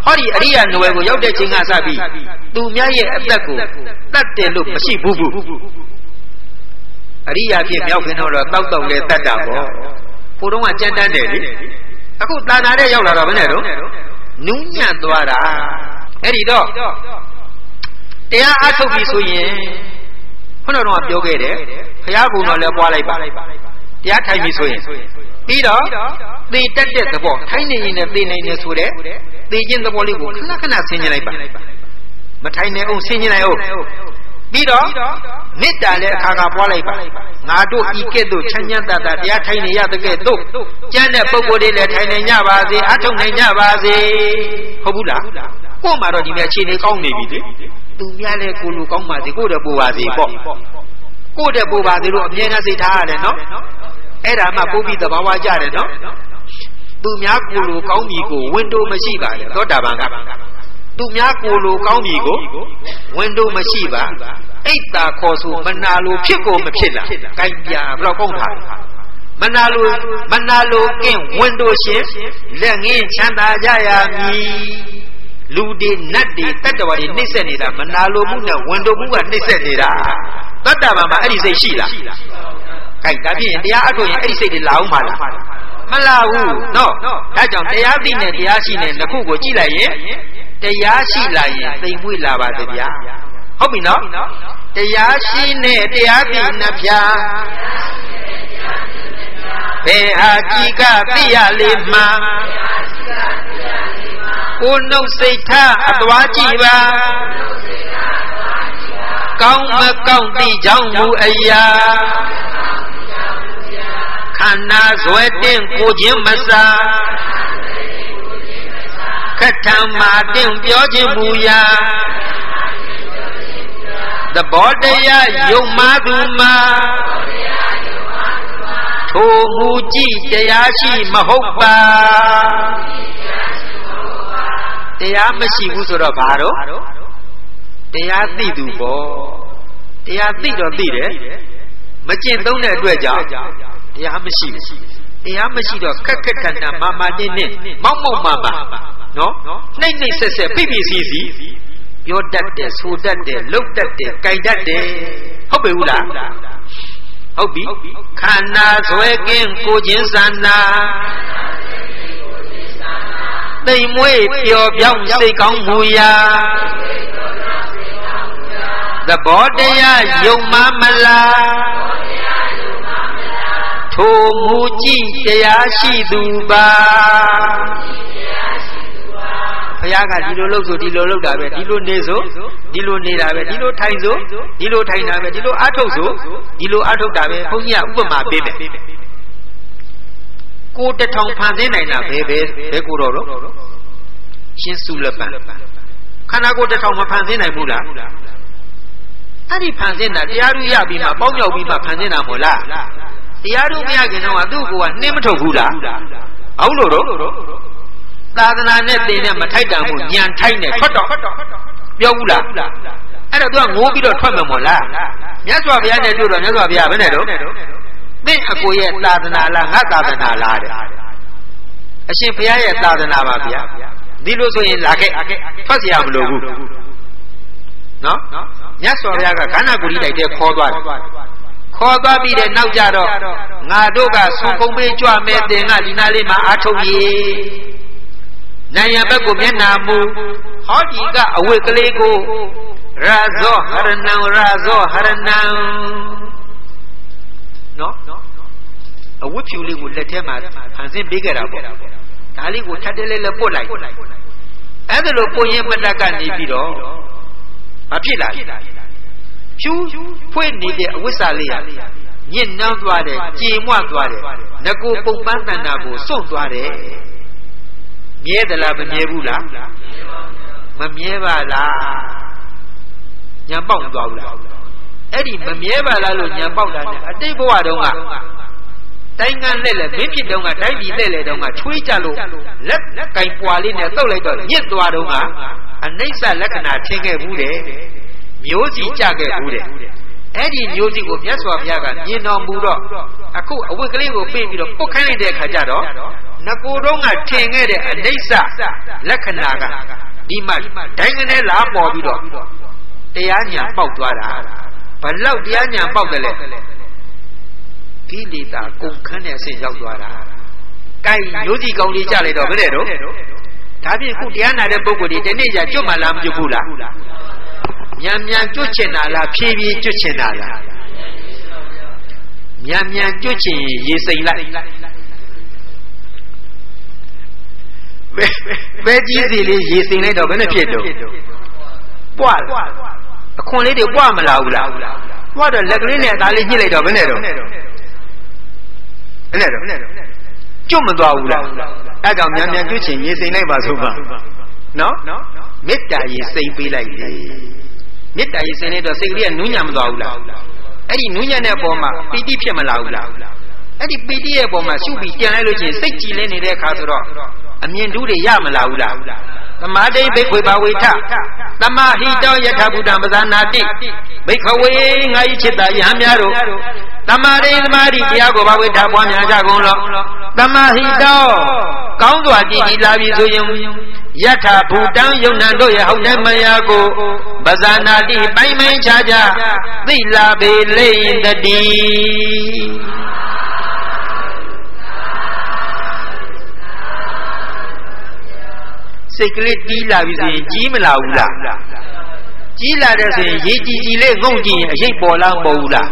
ဟောဒီအရိယာနွယ်ကိုရောက်တဲ့ချိန်ကစပြီးသူများရဲ့အသက်ကိုတတ်တယ်လို့မရှိဘူးအရိယာဖြစ်မြောက်ခင်တော့တောက်လဲတတ်တာပေါ့ကိုတော့ကကြမ်းတမ်းတယ်လေအခုတာနာတဲ့ရောက်လာတော့ဘယ်နဲ့တော့နုညံ့သွားတာအဲ့ဒီတော့တရားအထုတ်ပြီဆိုရင်ခုနကတော့ပြောခဲ့တယ်ဘုရားဘုံတော်လည်းပွားလိုက်ပါတရားထိုင်ပြီဆိုရင်ပြီးတော့သေတတ်တဲ့သဘောထိုင်နေရင်လည်းသေနိုင်နေဆိုတဲ့သေခြင်းသဘောလေးကိုခဏခဏဆင်ញင်လိုက်ပါမထိုင်နေအောင်ဆင်ញင်လိုက်အောင်ပြီးတော့မေတ္တာလည်းအခါပွားလိုက်ပါငါတို့ဤကဲ့သို့ချမ်းချမ်းသာသာတရားထိုင်နေရတဲ့ကဲ့သို့ကျမ်းတဲ့ပုဂ္ဂိုလ်တွေလည်းထိုင်နေကြပါစေအထုတ်နိုင်ကြပါစေဟုတ်ဘူးလားကို့မှာတော့ဒီမဲ့အခြေအနေကောင်းနေပြီလေသူများလည်းကိုလူကောင်းပါစေကို့တဲ့ပူပါစေပေါ့ကို့တဲ့ပူပါစေလို့အမြဲတမ်းစိတ်ထားရတယ်နော်အဲ့ဒါမှပို့ပြီးသဘာဝကြတယ်နော်သူများကိုလူကောင်းပြီကိုဝင်တိုးမရှိပါလေသောတာပန်ကသူများကိုလူကောင်းပြီကိုဝင်တိုးမရှိပါအိတ်တာခေါ်ဆိုမနာလိုဖြစ်ကိုမဖြစ်လားကြိုက်ပြဘယ်တော့ကောင်းတာမနာလိုကင်းဝင်တိုးရှင်လက်ငင်းချမ်းသာကြရမည်လူတွေနတ်တွေတတ္တဝါတွေနှိမ့်ဆက်နေတာမနာလိုမှုနဲ့ဝန်တိုမှုကနှိမ့်ဆက်နေတာတတ္တဗံမှာအဲ့ဒီစိတ်ရှိလားခိုင်ဒါဖြင့်တရားအထုတ်ရင်အဲ့ဒီစိတ်တွေလာအောင်မလားမလာဘူးနော်ဒါကြောင့်တရားသိနဲ့တရားရှိနဲ့နှစ်ခုကိုကြည့်လိုက်ရင်တရားရှိလာရင်သိမ်မွေ့လာပါသဗျာဟုတ်ပြီနော်တရားရှိနဲ့တရားသိနှစ်ဖြာဘယ်ဟာကြည်ကသိရလေမှကိုနှုတ်စိတ်ထားအသွားကြည့်ပါကောင်းမကောင်းသိကြောင်းမူအရာခန္ဓာဇွဲတင်ကိုခြင်းမစားခက်ထံမာတင်ပြောခြင်းမူရာသဘောတရားယုံမှသူမှာထိုမူကြည့်တရားရှိမဟုတ်ပါတရားမရှိဘူးဆိုတော့ဘာတော့တရားသိသူပေါ့တရားသိတော့သိတယ်မကျင့်သုံးတဲ့အတွက်ကြောင့်တရားမရှိဘူးတရားမရှိတော့ခက်ခက်ခဏမာတင်းတင်းမောက်မာနော်နှိမ့်ဆက်ဖိစီပြောတတ်တယ်ဆိုတတ်တယ်လုပ်တတ်တယ်ကြိုက်တတ်တယ်ဟုတ်ပြီဘူးလားဟုတ်ပြီခန္ဓာဇွဲကင်းကိုခြင်းစန္နာသိမ်မွေ့ပျော်ပြောင်းစိတ်ကောင်းမူရာသဘောတရားယုံမလားထိုမူကြည့်တရားရှိသူပါဘုရားကဒီလိုလုပ်ဆိုဒီလိုလုပ်တာပဲဒီလိုနေဆိုဒီလိုနေတာပဲဒီလိုထိုင်ဆိုဒီလိုထိုင်တာပဲဒီလိုအထုတ်ဆိုဒီလိုအထုတ်တာပဲဘုန်းကြီးကဥပမာပေးမယ်ကိုတထောင်ဖန်ဆင်းနိုင်တာဘယ်ကိုတော့ရှင်းစုလက်ပံခန္ဓာကိုယ်တထောင်မဖန်ဆင်းနိုင်ဘူးလားအဲ့ဒီဖန်ဆင်းတာတရားဓုရပြီးမှပေါင်းရောက်ပြီးမှဖန်ဆင်းတာမဟုတ်လားတရားဓုမရခင်တော့သူ့ကိုယ်ကနှင်းမထုတ်ဘူးလားဟုတ်လို့တော့သာသနာနဲ့သင်နဲ့မထိုက်တန်ဘူးညံထိုက်နဲ့ထွက်တော့ပြောဘူးလားအဲ့တော့သူကငိုးပြီးတော့ထွက်မှာမဟုတ်လားမြတ်စွာဘုရားနဲ့တွေ့တော့မြတ်စွာဘုရားဘယ်နဲ့တော့သင်အကိုရဲ့သာသနာလားငါသာသနာလားတဲ့အရှင်ဘုရားရဲ့သာသနာပါဗျာဒီလိုဆိုရင်လာခဲ့ထွက်เสียမလို့ဘူးနော်မြတ်စွာဘုရားကခန္ဓာကိုယ်ကြီးလိုက်တဲ့ခေါ်သွားတယ် ခေါ်သွားပြီးတဲ့နောက်ကြတော့ငါတို့ကဆွန်ကုန်းပေးကြွမယ်တင်ကဒီနာလေးမှာအားထုတ်ရေနိုင်ရဘက်ကိုမျက်နာမူဟောဒီကအဝတ်ကလေးကိုရာဇောဟရဏံနော်အဝတ်ဖြူလေးကိုလက်ထဲမှာဖန်ဆင်းပေးခဲ့တာပေါ့ဒါလေးကိုထပ်တဲလဲပို့လိုက်အဲ့ဒါလိုပို့ရင်မတက်ကနေပြီးတော့မဖြစ်လာဖြူဖွင့်နေတဲ့အဝိစာလေးရညစ်နှောင်းသွားတယ်ကြေမွသွားတယ်ငကိုပုံပန်းတန်တာကိုစွန့်သွားတယ်မြဲသလားမမြဲဘူးလားမမြဲပါလားညာပေါက်သွားဘူးလားအဲ့ဒီမမြဲပါလားလို့ညာပေါက်တာနဲ့အတိတ်ဘဝတုန်းကတိုင်းကလက်လက်မင်းဖြစ်တုန်းကတိုင်းပြည်လက်လက်တုန်းကချွေးကြလို့လက်ကင်ပွာလေးနဲ့တုတ်လိုက်တော့ညစ်သွားတုန်းကအနိစ္စလက္ခဏာထင်ခဲ့ဘူးတဲ့မျိုးစီကြခဲ့ဘူးတဲ့အဲ့ဒီမျိုးစီကိုမြတ်စွာဘုရားကမြင်တော်မူတော့အခုအဝတ်ကလေးကိုပေးပြီးတော့ပုတ်ခိုင်းလိုက်တဲ့အခါကျတော့ငကိုတုံးကထင်ခဲ့တဲ့အနိစ္စလက္ခဏာကဒီမှာဒိုင်းကနေလာပေါ်ပြီးတော့တရားညာပေါက်သွားတာဘလောက်တရားညာပေါက်တယ်လဲကိလေသာကုန်ခန်းတဲ့အဆင့်ရောက်သွားတာ။ကိုင်မျိုးစီကောင်းလေးကြလိုက်တော့ဘယ်နဲ့တော့ဒါဖြင့်ခုတရားနာတဲ့ပုဂ္ဂိုလ်တွေဒီနေ့ကျကျွတ်မှလားမကျွတ်ဘူးလား။မြန်ကျွတ်ချင်တာလားဖြည်းဖြည်းကျွတ်ချင်တာလား။မြန်ကျွတ်ချင်ရေစိမ်လိုက်ဘယ်ကြီးစီလေးရေစိမ်လိုက်တော့ဘယ်နဲ့ဖြစ်တော့ပွားအခွန်လေးတွေပွားမလာဘူးလားပွားတော့လက်ကလေးနဲ့အသားလေးညှစ်လိုက်တော့ဘယ်နဲ့တော့ကျွတ်မသွားဘူးလားအဲကြောင့်မြန်ကျွတ်ချင်ရေစိမ်လိုက်ပါဆိုပါနော်မေတ္တာရေစိမ်ပေးလိုက်လေမေတ္တာရေစိမ်လိုက်တော့စိတ်ကလေးကနူးညံ့မသွားဘူးလားအဲ့ဒီနူးညံ့တဲ့အပေါ်မှာပီတိဖြစ်မလာဘူးလားအဲ့ဒီပီတိရဲ့အပေါ်မှာရှုပြီးပြန်လိုက်လို့ချင်းစိတ်ကြည်လင်းနေတဲ့အခါဆိုတော့အမြင်တူးတွေရမလာဘူးလားသမာဓိဘိက္ခွေဘာဝေထသမာဟိတောယထာဘုဒ္ဓမဇာနာတိဘိက္ခဝေငါဤจิตတယဟများတို့သမာဓိသမာဓိတရားကိုဘာဝေထပွားများကြကုန်လောသမာဟိတောကောင်းစွာကြည်ကြည်လာပြီဆိုရင်ယထာဘုဒ္ဓံယုံနံတို့ရဲ့ဟုတ်တဲ့မယားကိုပဇာနာတိပိုင်းပိုင်းခြားခြားသိလာပေလိမ့်တတိစိတ်ကလေးတီးလာပြီဆိုရင်ကြီးမလာဘူးလားကြီးလာတဲ့ဆိုရင်ရေကြည်ကြည်လေးငုံကြည့်ရင်အရိပ်ပေါ်လားမပေါ်ဘူးလား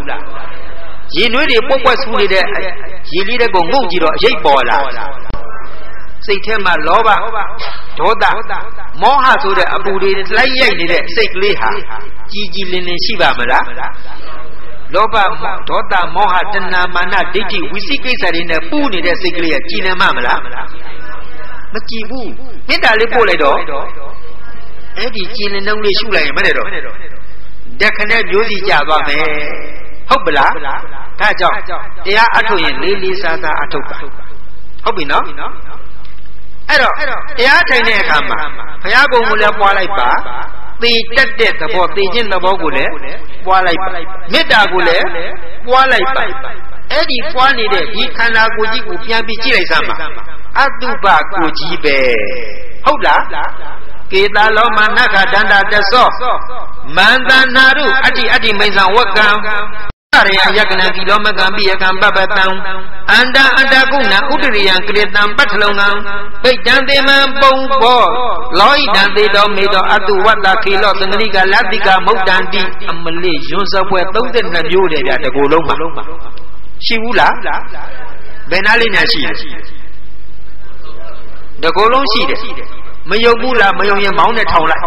ရေနွေးတွေပုတ်ပွက်ဆူနေတဲ့ရေလေးတဲ့ကိုငုံကြည့်တော့အရိပ်ပေါ်လားစိတ်ထဲမှာလောဘဒေါသမောဟဆိုတဲ့အပူတွေလိုက်ရိုက်နေတဲ့စိတ်ကလေးဟာကြည်ကြည်လင်လင်ရှိပါမလားလောဘဒေါသမောဟတဏမာနဒိဋ္ဌိဝိသိကိစ္စတွေနဲ့ပူနေတဲ့စိတ်ကလေးကကြည်လင်မလားမကြည်ဘူးမေတ္တာလေးပို့လိုက်တော့အဲ့ဒီကြည်လင်နှုံးလေးရှုလိုက်ရင်မနဲ့တော့ဓခနဲ့မျိုးစီကြသွားမယ်ဟုတ်ပလားဒါကြောင့်တရားအထုတ်ရင်လေးလေးစားစားအထုတ်ပါဟုတ်ပြီနော်အဲ့တော့တရားထိုင်တဲ့အခါမှာဘုရားကုံကိုလည်းပွားလိုက်ပါသေတက်တဲ့သဘောသေခြင်းသဘောကိုလည်းပွားလိုက်ပါမေတ္တာကိုလည်းပွားလိုက်ပါအဲ့ဒီပွားနေတဲ့ဒီခန္ဓာကိုယ်ကြီးကိုပြန်ပြီးကြည့်လိုက်စမ်းပါအတုပကိုကြီးပဲဟုတ်လားကေတာလောမနခဒန္တာတသောမန္တနာရုအတ္တိမိစ္ဆံဝကံရယယကနံကိလောမကံပိယကံပပတံအန္တကုဏဥတရိယံကလေတံပတ္ထလုံကံပိတံတေမံပုံဘောလောဟိတံသေတောမေတောအတုဝတ္တခေလောသန္တိကလတ္တိကမုတ်တံတိအမလေးရွန်းစပွဲ32မျိုးတယ်ဗျာတကူလုံးမှာရှိဘူးလားဘယ်နာလေးညာရှိတကူလုံးရှိတယ်မယုံဘူးလားမယုံရင်မောင်းနဲ့ထောင်လိုက်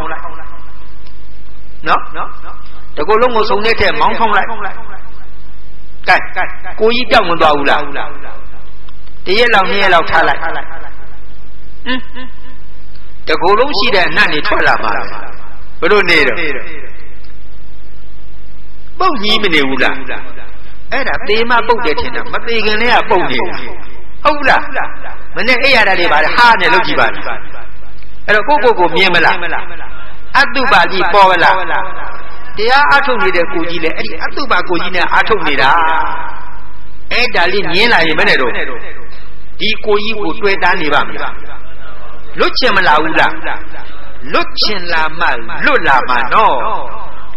နော်တကူလုံးကိုစုံတဲ့ထဲမောင်းထောင်လိုက်ကဲကိုကြီးပြောက်မသွားဘူးလားတရက်လောက်2ရက်လောက်ထားလိုက်တကူလုံးရှိတဲ့နတ်နေထွက်လာမှာဘယ်လိုနေတော့ပုတ်ကြီးမနေဘူးလားအဲ့ဒါသေမပုတ်တယ်ထင်တာမသေခင်လေးကပုတ်နေတာဟုတ်လားမနဲ့အိပ်ရတာတွေပါဟာနဲ့လုပ်ကြည့်ပါလားအဲ့တော့ကိုမြင်မလားအတုပါကြီးပေါ်မလားတရားအထုတ်နေတဲ့ကိုကြီးလေအဲ့ဒီအတုပါကိုကြီးနဲ့အထုတ်နေတာအဲ့ဒါလေးမြင်လာရင်မနဲ့တော့ဒီကိုကြီးကိုတွေ့တာနေပါမလားလွတ်ချင်မလားဘူးလားလွတ်ချင်လာမှလွတ်လာမှနော်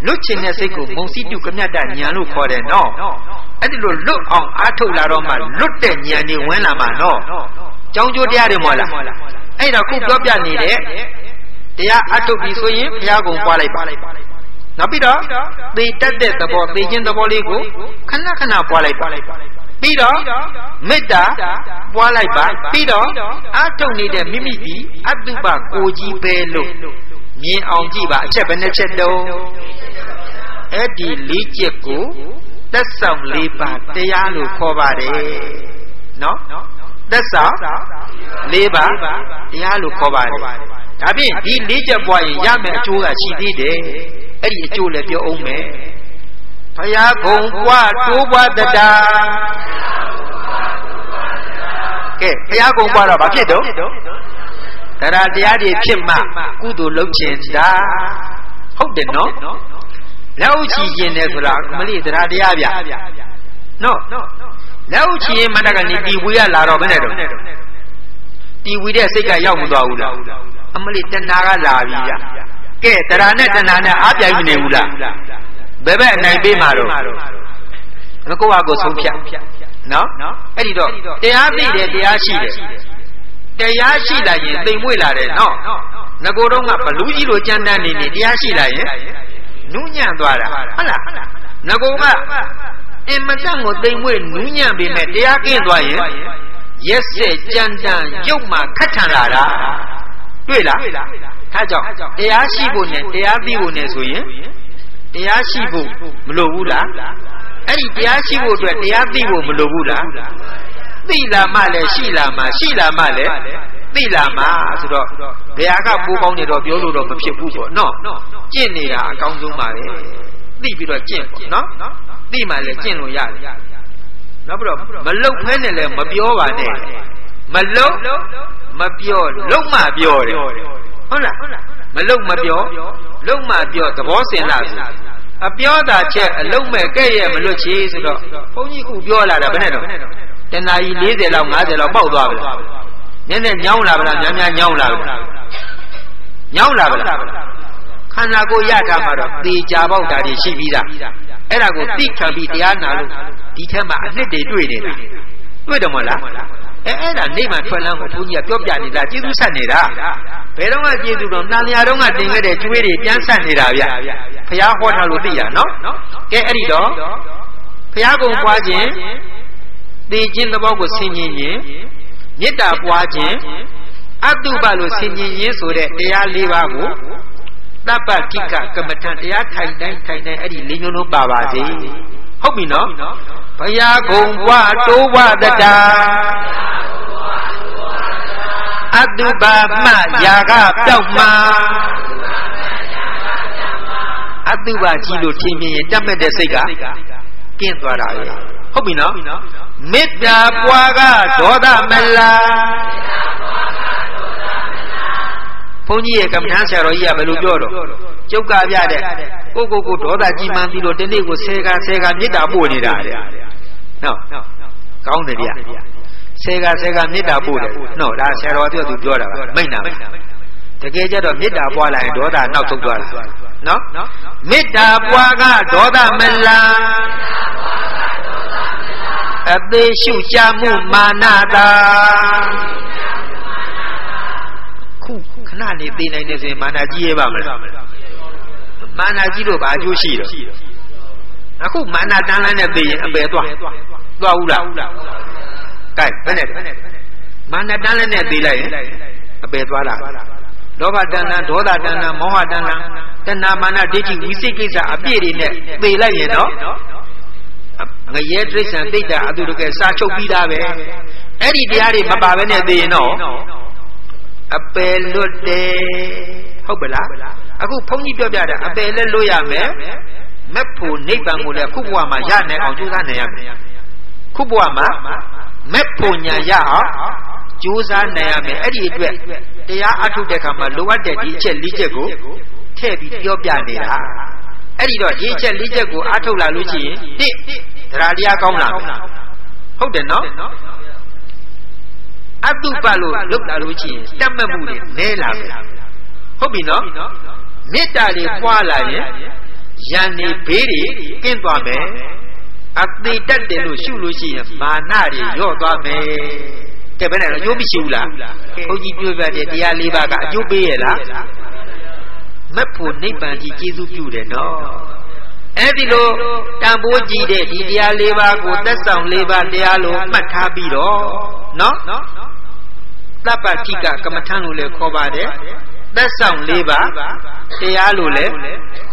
လွတ်ချင်တဲ့စိတ်ကိုမုံစီတုကမြတ်တညာလို့ခေါ်တယ်နော် အဲ့ဒီလိုလွတ်အောင်အားထုတ်လာတော့မှလွတ်တဲ့ဉာဏ်တွေဝင်လာမှာနော်ကြောင်းကျိုးတရားတွေမဟုတ်လားအဲ့တော့ခုပြောပြနေတဲ့တရားအားထုတ်ပြီးဆိုရင်ဘုရားကုံပွားလိုက်ပါနောက်ပြီးတော့သိတတ်တဲ့သဘောသိခြင်းသဘောလေးကိုခဏခဏပွားလိုက်ပါပြီးတော့မေတ္တာပွားလိုက်ပါပြီးတော့အားထုတ်နေတဲ့မိမိဒီအတုပကိုကြီးပဲလို့မြင်အောင်ကြည့်ပါအချက်ဘယ်နှချက်တုံးအဲ့ဒီ၄ချက်ကိုသက်ဆောင်၄ပါးတရားလို့ခေါ်ပါတယ်နော်သက်ဆောင်၄ပါးတရားလို့ခေါ်ပါတယ်ဒါဖြင့်ဒီ၄ချက်ပွားရင်ရမယ်အကျိုးကရှိသေးတယ်အဲ့ဒီအကျိုးလည်းပြောအောင်မယ်ဘုရားကုံပွားတိုးပွားတတာကဲဘုရားကုံပွားတော့ဘာဖြစ်တော့တရားတရားတွေဖြစ်မှကုသိုလ်လုပ်ခြင်းတာဟုတ်တယ်နော်လက်ဥချီခြင်းတယ်ဆိုတာမလေးတရားတရားဗျနော်လက်ဥချီရင်မတကနေတီဝေးရလာတော့ဘယ်နဲ့တော့တီဝေးတဲ့စိတ်ကရောက်မသွားဘူးလားအမလေးတဏှာကလာပြီဗျကဲတရားနဲ့တဏှာနဲ့အားပြိုင်မနေဘူးလားဘယ်ဘက်အနိုင်ပေးမှာတော့ကိုယ့်ဟာကိုယ်ဆုံးဖြတ်နော်အဲ့ဒီတော့တရားသိတယ်တရားရှိတယ်တရားရှိလာရင်သိမ်မွေ့လာတယ်နော်ငကိုတော့ကဘလူးကြီးလိုကြမ်းတမ်းနေနေတရားရှိလာရင်နူးညံ့သွားတာဟုတ်လားငကိုကအင်မတန်ကိုသိမ်မွေ့နူးညံ့ပေမဲ့တရားကင်းသွားရင်ရက်စက်ကြမ်းတမ်းရုပ်မှခက်ထန်လာတာတွေ့လားဒါကြောင့်တရားရှိဖို့နဲ့တရားသိဖို့နဲ့ဆိုရင်တရားရှိဖို့မလိုဘူးလားအဲ့ဒီတရားရှိဖို့အတွက်တရားသိဖို့မလိုဘူးလားသိလာမှလည်းရှိလာမှရှိလာမှလည်းသိလာမှဆိုတော့ဘယ်ဟာကပိုးကောင်းနေတော့ပြောလို့တော့မဖြစ်ဘူးပေါ့နော်ကျင့်နေတာအကောင်းဆုံးပါပဲသိပြီးတော့ကျင့်ပေါ့နော်သိမှလည်းကျင့်လို့ရတယ်နောက်ပြီးတော့မလုတ်ဖဲနဲ့လည်းမပြောပါနဲ့မလုတ်မပြောလုံမှပြောတယ်ဟုတ်လားမလုံမပြောလုံမှပြောသဘောစင်လားဆိုအပြောတာချက်အလုံးမဲ့ကဲ့ရဲ့မလွတ်ချေဆိုတော့ဘုန်းကြီးခုပြောလာတာဘယ်နဲ့တော့တနာကြီး40လောက်50လောက်ပေါက်သွားပြီနည်းနည်းညောင်းလာဗလားများများညောင်းလာဗလားညောင်းလာဗလားခန္ဓာကိုယ်ရထားမှာတော့သေချာပေါက်တာတွေရှိပြီးသားအဲ့ဒါကိုသိခံပြီးတရားနာလို့ဒီထက်မှအနှစ်တွေတွေ့နေတာတွေ့တယ်မဟုတ်လားအဲ့ဒါနိဗ္ဗာန်ထွက်လမ်းကိုဘုန်းကြီးကပြောပြနေတာကျေးဇူးဆက်နေတာဘယ်တော့မှကျေးဇူးတော့နှံလျာတော့ကတင်ခဲ့တဲ့ကျွေးတွေပြန်ဆက်နေတာဗျဘုရားဟောထားလို့သိရနော်ကဲအဲ့ဒီတော့ဘုရားကုံပွားခြင်းသိခြင်းသဘောကိုဆင်ញင်ခြင်းမေတ္တာပွားခြင်းအတုပလို့ဆင်ញင်ခြင်းဆိုတဲ့တရား၄ပါးကိုတပ္ပတိကကမ္မထံတရားထိုင်တိုင်းအဲ့ဒီ၄မျိုးလုံးပါပါစေဟုတ်ပြီနော်ဘုရားကုံပွားတိုးပွားတတာအတုပမှယာကပြောက်မှာအတုပကြီးလို့ထင်မြင်ရင်တတ်မဲ့တဲ့စိတ်ကကင်းသွားတာပဲဟုတ်ပြီနော်မေတ္တာပွားကဒေါသမလားဘုန်းကြီးရဲ့ကမ္မထမ်းဆရာတော်ကြီးကဘယ်လိုပြောတော့ကျုပ်ကပြတဲ့ကိုဒေါသကြီးမှန်းပြီးတော့ဒီနေ့ကိုဆဲကမေတ္တာပို့နေတာတဲ့နော်ကောင်းတယ်ဗျဆဲကမေတ္တာပို့တယ်နော်ဒါဆရာတော်ပြောသူပြောတာပါမိတ်နာတကယ်ကြတော့မေတ္တာပွားလာရင်ဒေါသနောက်ထုတ်သွားတာနော်မေတ္တာပွားကဒေါသမလားအသေးရှုချမှုမာနတာခုခဏနေသိနိုင်နေဆိုရင်မာနကြီးရဲ့ပါမလားမာနကြီးလို့ဘာအကျိုးရှိတော့အခုမာနတန်းလန်းနဲ့သိရင်အပယ်သွားဘူးလားကဲဘယ်နဲ့မာနတန်းလန်းနဲ့သိလိုက်ရင်အပယ်သွားလားလောဘတဏ္ဍာဒေါသတဏ္ဍာမောဟတဏ္ဍာတဏှာမာနဒိဋ္ဌိဝိသိကိစ္စအပြည့်တွေနဲ့သိလိုက်ရင်တော့ငရဲတိရစ္ဆာန်သိတာအတူတကယ်စာချုပ်ပြီးသားပဲအဲ့ဒီတရားတွေမပါဘဲနဲ့သိရင်တော့အပယ်လွတ်တယ်ဟုတ်ပလားအခုဘုန်းကြီးပြောပြတာအပယ်လည်းလွတ်ရမယ်မက်ဖို့နိဗ္ဗာန်ကိုလည်းခုဘဝမှာရနိုင်အောင်ကြိုးစားနိုင်ရမယ်ခုဘဝမှာမက်ဖို့ညာရအောင်ကြိုးစားနိုင်ရမယ်အဲ့ဒီအတွက်တရားအထုတ်တဲ့အခါမှာလိုအပ်တဲ့ဒီအချက်၄ချက်ကိုထည့်ပြီးပြောပြနေတာအဲ့ဒီတော့ဒီအချက်၄ချက်ကိုအထုတ်လာလို့ရှိရင်တရားတရားကောင်းလာမယ်ဟုတ်တယ်နော်အတုပလို့လုတ်လာလို့ရှိရင်တတ်မှတ်မှုတွေနည်းလာမယ်ဟုတ်ပြီနော်မေတ္တာတွေပွားလာရင်ယန္နေဘေးတွေကင်းသွားမယ် သေတတ်တယ်လို့ရှုလို့ရှိရင်မာနတွေရော့သွားမယ်ကဲဘယ်နဲ့တော့အကျိုးမရှိဘူးလားဘုန်းကြီးပြောပြတဲ့တရား၄ပါးကအကျိုးပေးရဲ့လားမက်ဖို့နိဗ္ဗာန်ကြီးကျေးဇူးပြုတယ်နော်အဲ့ဒီလိုတန်ဖိုးကြည့်တဲ့ဒီတရား၄ပါးကိုသက်ဆောင်၄ပါးတရားလို့မှတ်ထားပြီးတော့နော်သဗ္ဗတိကကမ္မထံလို့လည်းခေါ်ပါတယ်သက်ဆောင်၄ပါးတရားလို့လည်း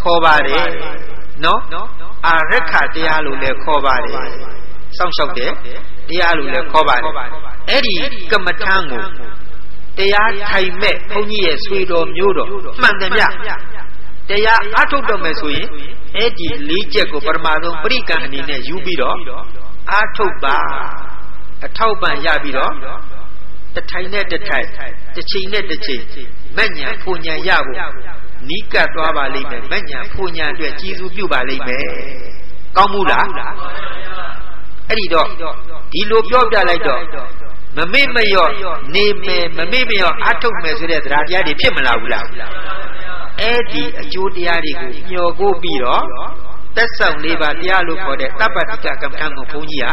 ခေါ်ပါတယ်နော်အာရက္ခတရားလို့လည်းခေါ်ပါတယ်စောင့်ရှောက်တဲ့တရားလို့လည်းခေါ်ပါတယ်အဲ့ဒီကမ္မထံကိုတရားထိုင်မဲ့ဘုန်းကြီးရဲ့ဆွေတော်မျိုးတော်မှန်တယ်ဗျတရားအထုတ်တော့မယ်ဆိုရင်အဲ့ဒီ၄ချက်ကိုပထမဆုံးပရိက္ခအနေနဲ့ယူပြီးတော့အထုတ်ပါအထောက်ပံ့ရပြီးတော့တထိုင်နဲ့တထိုင်တစ်ချိန်နဲ့တစ်ချိန်မဉ္ဇဉ်ဖူဉ္ဇဉ်ရဖို့နီးကပ်သွားပါလိမ့်မယ်မဉ္ဇဉ်ဖူဉ္ဇဉ်အတွက်ကျေးဇူးပြုပါလိမ့်မယ်ကောင်းမှုလားအဲ့ဒီတော့ဒီလိုပြောပြလိုက်တော့မမေ့မလျော့နေမယ်မမေ့မလျော့အထုတ်မယ်ဆိုတဲ့တရားတရားတွေဖြစ်မလာဘူးလားအဲ့ဒီအကျိုးတရားတွေကိုမျှော်ကိုပြီးတော့သက်ဆောင်၄ပါးတရားလို့ခေါ်တဲ့သဗ္ဗတိကကမ္မထံကိုဘုန်းကြီးက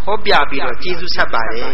ဟောပြပြီးတော့ကျေးဇူးဆက်ပါတယ်